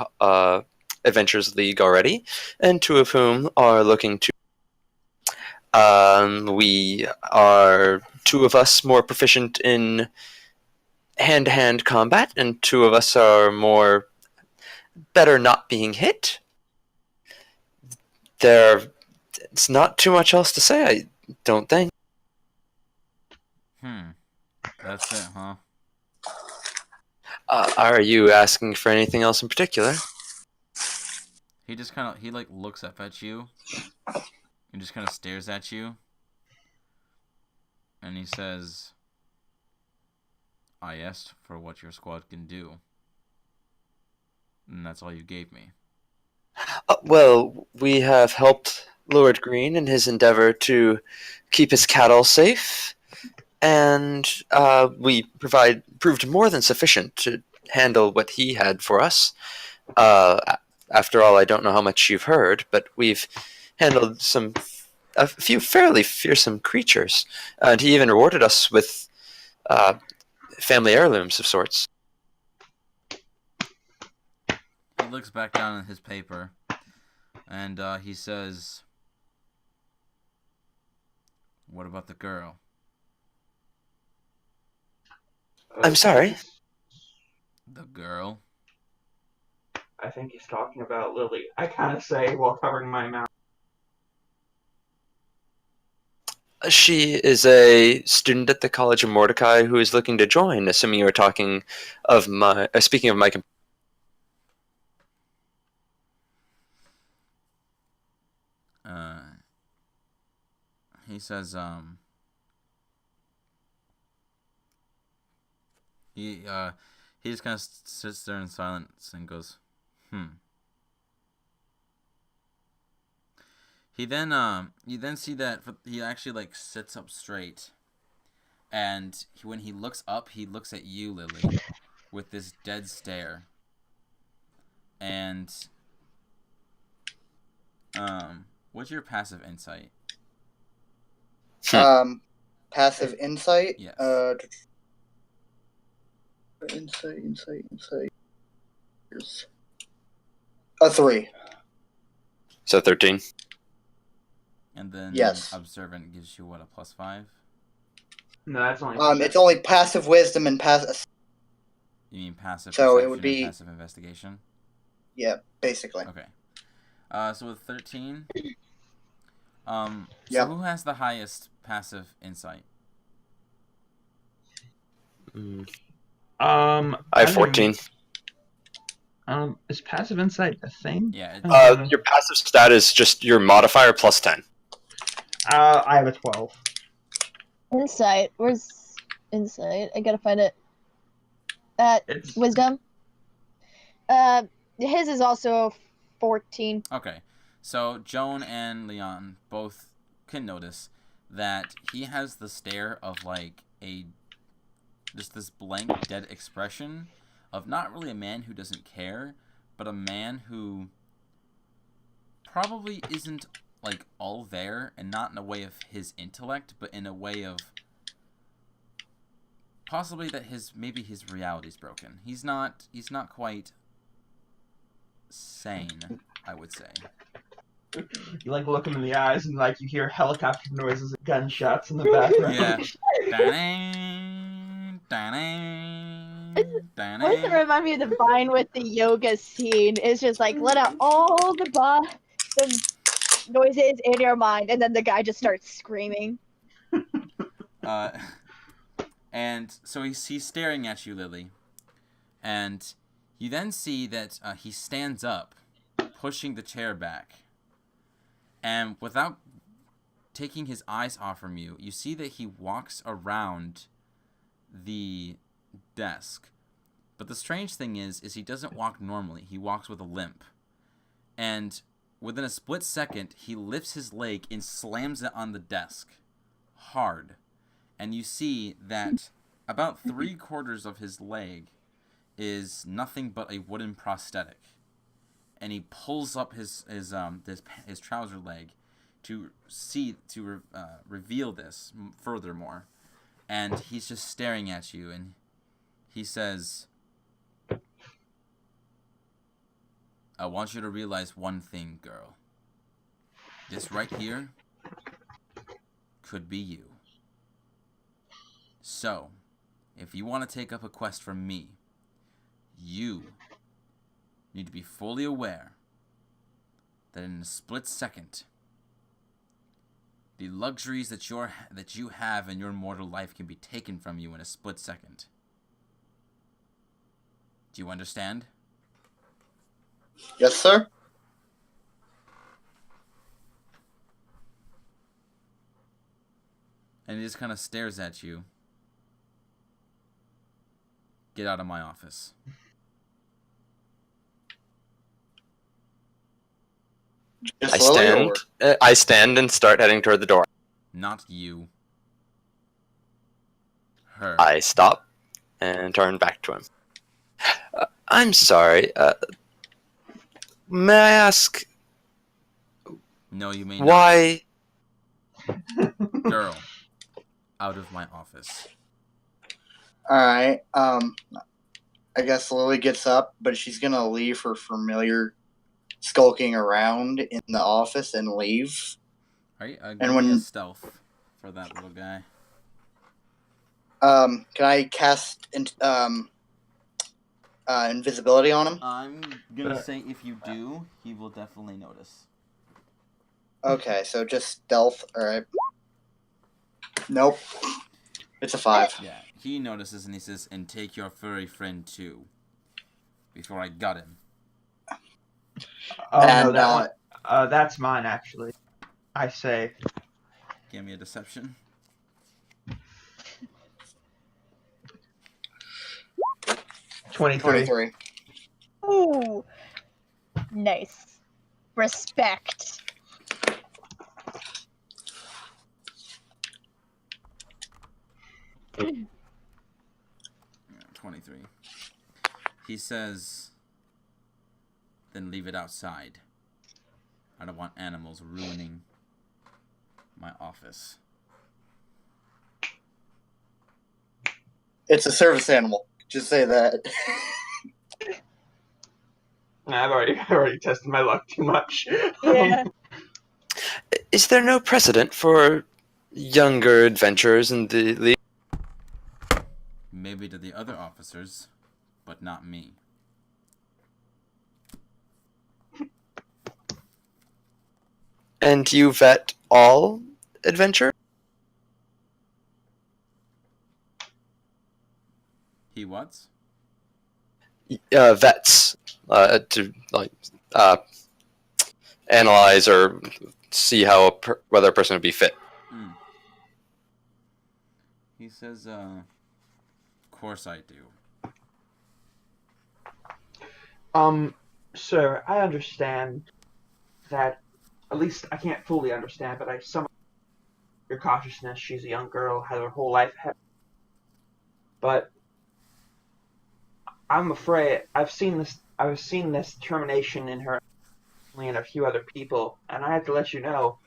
Adventures League already, and 2 of whom are looking to. We are 2 of us more proficient in hand-to-hand combat, and 2 of us are more better not being hit. It's not too much else to say, I don't think. That's it, huh? Are you asking for anything else in particular? He just kind of looks up at you and just kind of stares at you, and he says, I asked for what your squad can do, and that's all you gave me. Well, we have helped Lord Green in his endeavor to keep his cattle safe, and we proved more than sufficient to handle what he had for us. After all, I don't know how much you've heard, but we've handled a few fairly fearsome creatures, and he even rewarded us with family heirlooms of sorts. He looks back down at his paper, and he says, what about the girl? I'm sorry? The girl? I think he's talking about Lily. I kind of say while covering my mouth. She is a student at the College of Mordecai who is looking to join, assuming you were talking of speaking of my... He says, he just kind of sits there in silence and goes, He then, you then see that he actually, sits up straight, and when he looks up, he looks at you, Lily, with this dead stare, and, what's your passive insight? Passive insight. Yes. Insight. A 3. So 13. And then yes. Observant gives you what, a +5? No, that's only. It's only passive wisdom and passive. You mean passive so perception it would be and passive investigation? Yeah, basically. Okay. So with 13, so Yep. who has the highest passive insight? I have 14. Is passive insight a thing? Yeah. Your passive stat is just your modifier plus 10. I have a 12. Insight. Where's insight? I gotta find it. It's Wisdom. His is also 14. Okay. So Joan and Leon both can notice that he has the stare of just this blank, dead expression of not really a man who doesn't care, but a man who probably isn't all there, and not in a way of his intellect, but in a way of possibly that maybe his reality's broken. He's not quite sane, I would say. You like look him in the eyes and like you hear helicopter noises and gunshots in the background. Yeah. Da-ding, da-ding, Why does it da-ding. remind me of the Vine with the yoga scene? It's just like let out all the noises in your mind, and then the guy just starts screaming. Uh, and so he's staring at you, Lily. And you then see that he stands up, pushing the chair back. And without taking his eyes off from you, you see that he walks around the desk. But the strange thing is he doesn't walk normally. He walks with a limp. And within a split second, he lifts his leg and slams it on the desk. Hard. And you see that about 3/4 of his leg is nothing but a wooden prosthetic. And he pulls up his trouser leg to reveal this furthermore. And he's just staring at you, and he says, I want you to realize one thing, girl. This right here could be you. So, if you want to take up a quest from me, you need to be fully aware that in a split second, the luxuries that you have in your mortal life can be taken from you in a split second. Do you understand? Yes, sir. And he just kind of stares at you. Get out of my office. Just Lily, or- I stand and start heading toward the door. Not you. Her. I stop and turn back to him. I'm sorry. May I ask No, you may not. why? Girl, out of my office. Alright, I guess Lily gets up, but she's gonna leave her familiar skulking around in the office and leave. Alright, give And me when- a stealth for that little guy. Can I cast invisibility on him? I'm gonna say if you do, he will definitely notice. Okay, so just stealth. Alright. Nope. It's a 5. Yeah, he notices and he says, and take your furry friend too. Before I got him. Oh And, no, that one. That's mine actually. I say. Give me a deception. 23. Ooh, nice. Respect. Yeah, 23. He says, then leave it outside. I don't want animals ruining my office. It's a service animal. Just say that. I've already tested my luck too much. Yeah. Is there no precedent for younger adventurers in the league? Maybe to the other officers, but not me. And you vet all adventure? He what? Vets to analyze or see how whether a person would be fit. Mm. He says, of course I do. Sir, I understand that, at least I can't fully understand, but your cautiousness. She's a young girl, had her whole life ahead. But I'm afraid I've seen this determination in her and a few other people, and I have to let you know,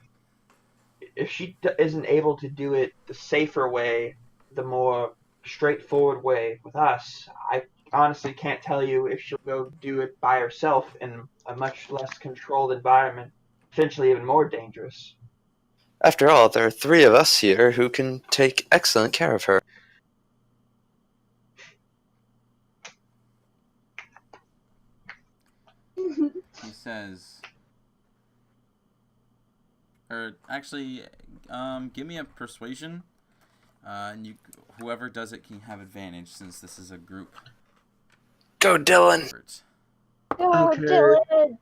if she isn't able to do it the safer way, the more straightforward way with us, I honestly can't tell you if she'll go do it by herself in a much less controlled environment Potentially even more dangerous. After all, there are 3 of us here who can take excellent care of her. He says, or actually, give me a persuasion, and whoever does it can have advantage since this is a group Go, Dylan! effort. Oh, Okay. Dylan.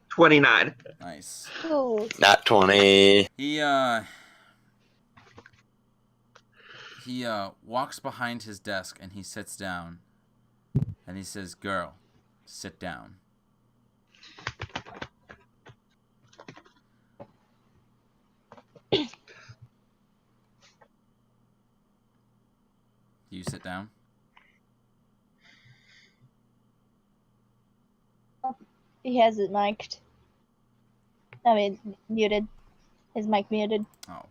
29. Nice. Ooh. Not 20. He walks behind his desk and he sits down, and he says, "Girl, sit down." Do you sit down? He has it mic'd. I mean, muted. His mic muted. Oh.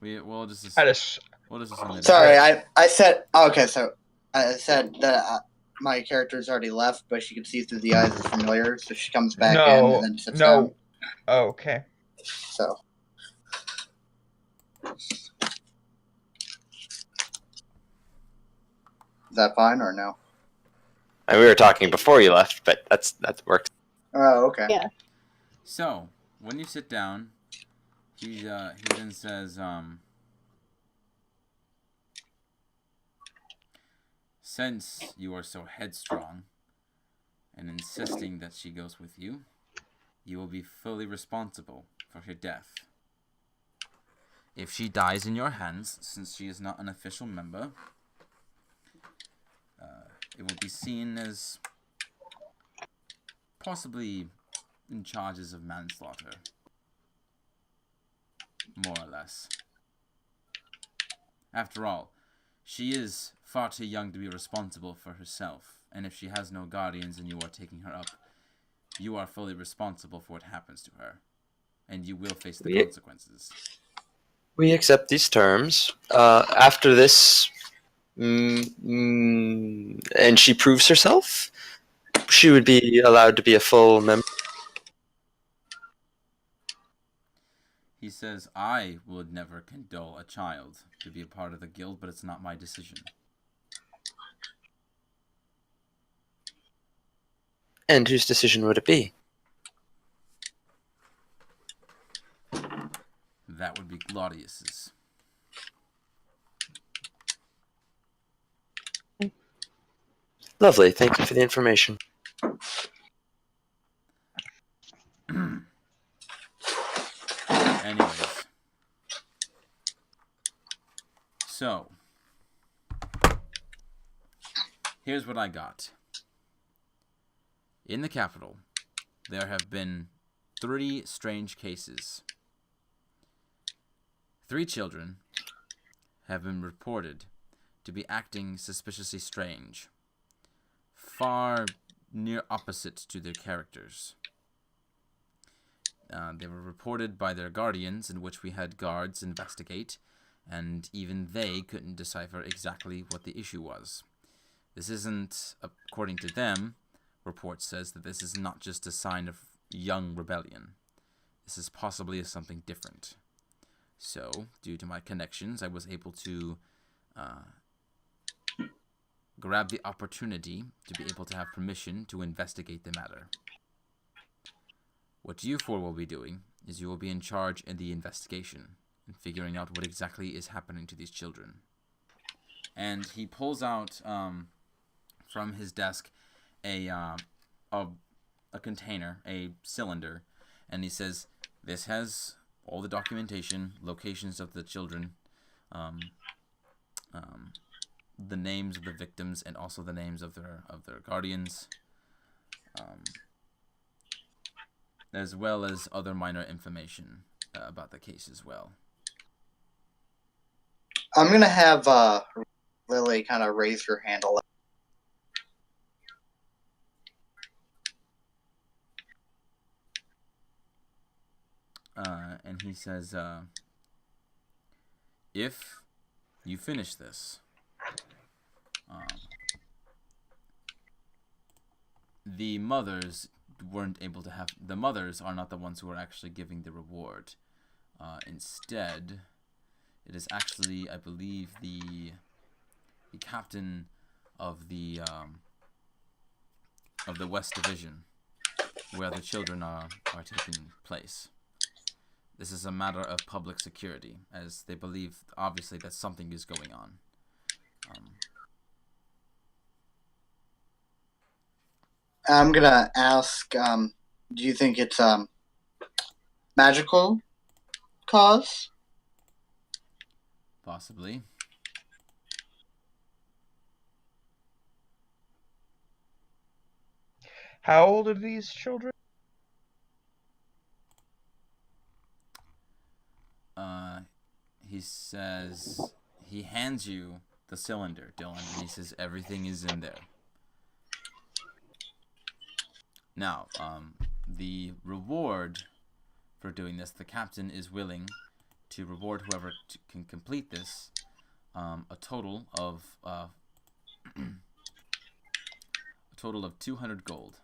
We'll just I just assume that. Sorry, I said okay. So I said that my character's already left, but she can see through the eyes of familiar, so she comes back in and then sits down. Oh, okay. So is that fine or no? And we were talking before you left, but that works. Oh, okay. Yeah. So when you sit down, he then says, "Since you are so headstrong and insisting that she goes with you, you will be fully responsible for her death. If she dies in your hands, since she is not an official member, it will be seen as possibly in charges of manslaughter, more or less. After all, she is far too young to be responsible for herself, and if she has no guardians and you are taking her up, you are fully responsible for what happens to her, and you will face the consequences." We accept these terms. After this, and she proves herself, she would be allowed to be a full member. He says, "I would never condole a child to be a part of the guild, but it's not my decision." And whose decision would it be? That would be Claudius's. Lovely. Thank you for the information. Anyways. So, here's what I got. In the capital, there have been 3 strange cases. 3 children have been reported to be acting suspiciously strange, far near opposite to their characters. They were reported by their guardians, in which we had guards investigate, and even they couldn't decipher exactly what the issue was. This isn't, according to them, report says that this is not just a sign of young rebellion. This is possibly something different. So, due to my connections, I was able to grab the opportunity to be able to have permission to investigate the matter. What you 4 will be doing is you will be in charge in the investigation and figuring out what exactly is happening to these children. And he pulls out from his desk a container, a cylinder, and he says, "This has all the documentation, locations of the children, the names of the victims, and also the names of their guardians, as well as other minor information about the case as well." I'm gonna have Lily kind of raise her hand a little. And he says, "If you finish this, the mothers weren't able to have the mothers are not the ones who are actually giving the reward. Instead, it is actually, I believe, the captain of the West Division, where the children are taking place. This is a matter of public security, as they believe, obviously, that something is going on. I'm gonna ask, do you think it's magical cause? Possibly. How old are these children? He says, he hands you the cylinder, Dylan, and he says everything is in there. Now, the reward for doing this, the captain is willing to reward whoever can complete this a total of 200 gold.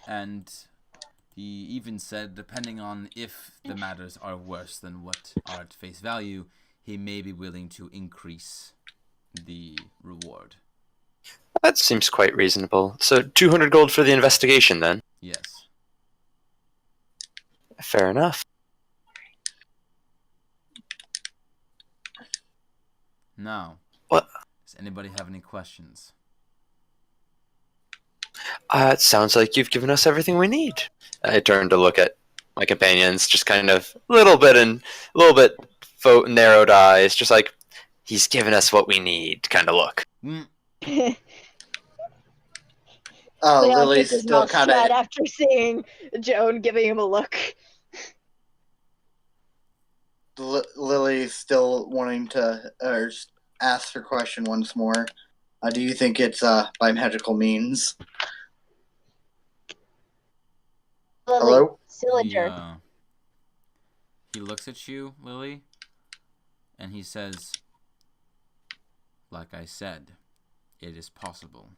And he even said, depending on if the matters are worse than what are at face value, he may be willing to increase the reward. That seems quite reasonable. So 200 gold for the investigation, then? Yes. Fair enough. Now, what? Does anybody have any questions? It sounds like you've given us everything we need. I turn to look at my companions, just kind of a little bit narrowed eyes, just like, he's given us what we need kind of look. Lily's still kind of after seeing Joan giving him a look. Lily's still wanting to ask her question once more. Do you think it's by magical means? Lily, hello? Cylinder. He looks at you, Lily, and he says, like I said, it is possible.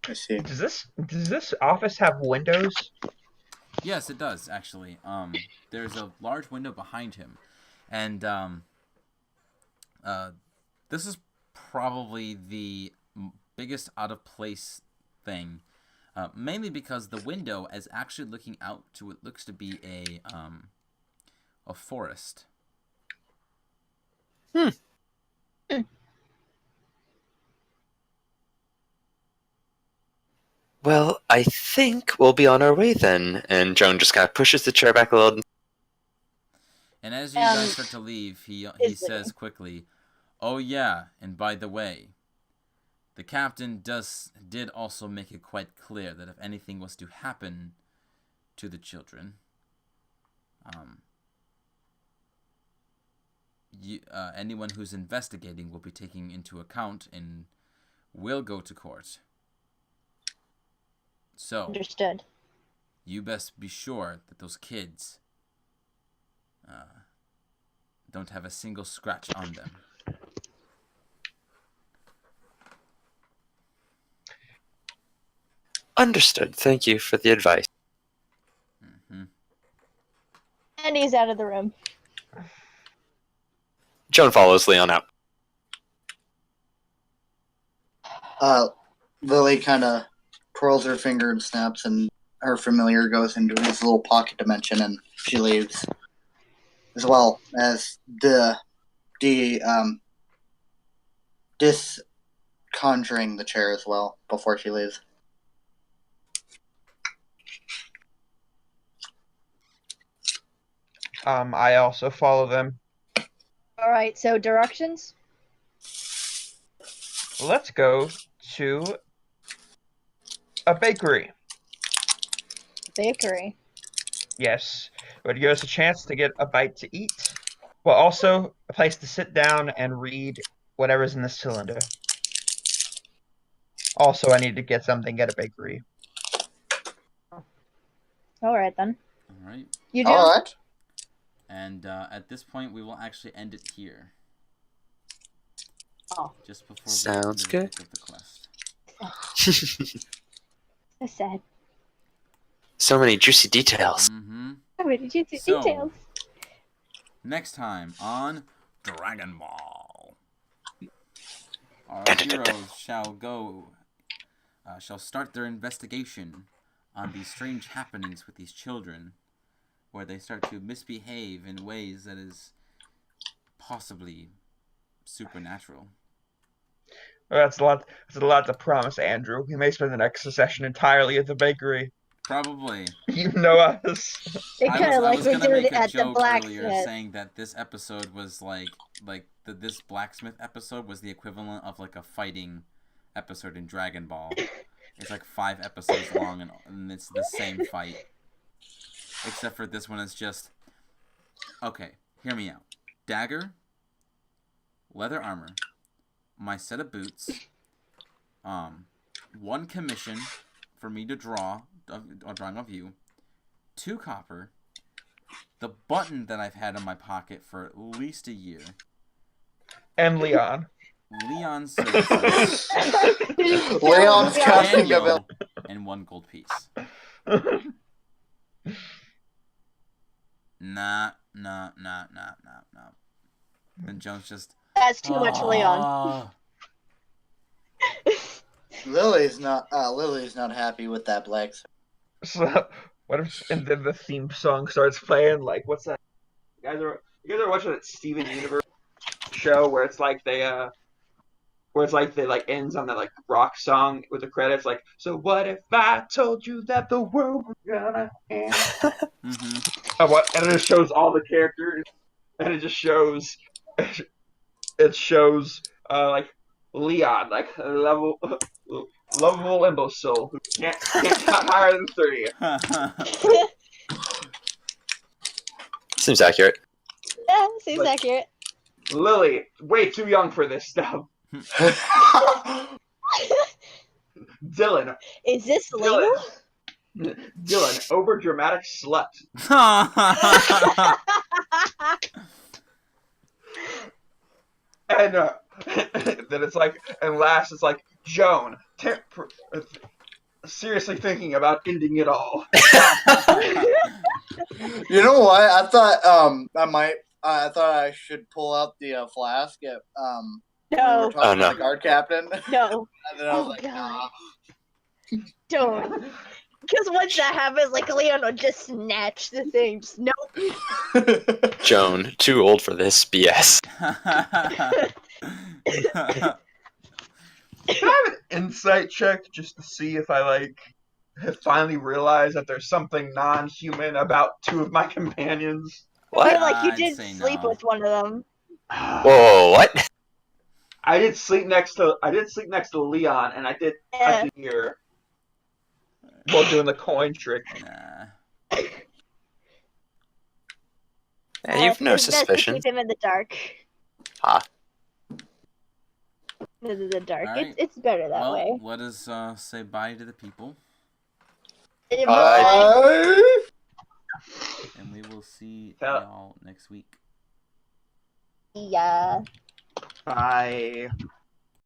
I see. Does this office have windows? Yes, it does, actually. There's a large window behind him, and this is probably the biggest out-of-place thing, mainly because the window is actually looking out to what looks to be a forest. Well, I think we'll be on our way then. And Joan just kind of pushes the chair back a little. And as you guys start to leave, he says quickly, "Oh yeah, and by the way, the captain did also make it quite clear that if anything was to happen to the children, anyone who's investigating will be taken into account and will go to court. So, understood. You best be sure that those kids don't have a single scratch on them." Understood. Thank you for the advice. Mm-hmm. And he's out of the room. Joan follows Leon out. Lily kind of twirls her finger and snaps, and her familiar goes into his little pocket dimension, and she leaves. As well as disconjuring the chair as well before she leaves. I also follow them. All right, so directions? Let's go to a bakery. Bakery. Yes. It would give us a chance to get a bite to eat, but also a place to sit down and read whatever's in the cylinder. Also, I need to get something at a bakery. All right, then. All right. You do? All right. And at this point, we will actually end it here. Oh. Just before Sounds we good. pick up the quest. So sad. So many juicy details. Mm-hmm. Where did you see So- details? Next time on Dragon Ball, our Dun, dun, dun, dun. heroes shall start their investigation on these strange happenings with these children, where they start to misbehave in ways that is possibly supernatural. That's a lot. That's a lot to promise, Andrew. We may spend the next session entirely at the bakery. Probably. You know us. They I kind of like was we gonna do make it a at the joke earlier blacksmith. saying that this episode was this blacksmith episode was the equivalent of like a fighting episode in Dragon Ball. It's like 5 episodes long and it's the same fight. Except for this one is just okay, hear me out. Dagger, leather armor, my set of boots, 1 commission for me to draw a drawing of you, 2 copper, the button that I've had in my pocket for at least a year, And Leon. Leon's services, Leon's casting manual, ability. and 1 gold piece. Nah. Then Jones just That's too much, Leon. "Ah." Lily's not happy with that black. So, what if, and then the theme song starts playing? Like, what's that? You guys are watching that Steven Universe show where it's like they ends on that like rock song with the credits, like, so what if I told you that the world was gonna end? Mm-hmm. And it just shows all the characters, and it just shows like Leon, like a lovable imbecile who can't count higher than 3. Seems accurate. Yeah, seems Like- accurate. Lily, way too young for this stuff. Dylan, Is this legal? Dylan, over dramatic slut. And then it's like, and last it's like, Joan, seriously thinking about ending it all. You know what? I thought I thought I should pull out the flask at when we were No, talking Oh, no. to the guard captain. no, And then I was Oh, like, God. nah. don't. Because once that happens, like Leon will just snatch the thing. Just nope. Joan, too old for this BS. Can I have an insight check just to see if I have finally realized that there's something non-human about 2 of my companions? I feel What? like you I'd did say sleep no. with one of them. Whoa, what? I did sleep next to Leon, and I did Yeah. touch a ear while doing the coin trick. Nah. Yeah, you've no It's best to suspicion. keep him in the dark. Ah. In the dark. Alright. It's better that Well, way. let us say bye to the people, and we will see Yeah. y'all next week. Yeah. Bye.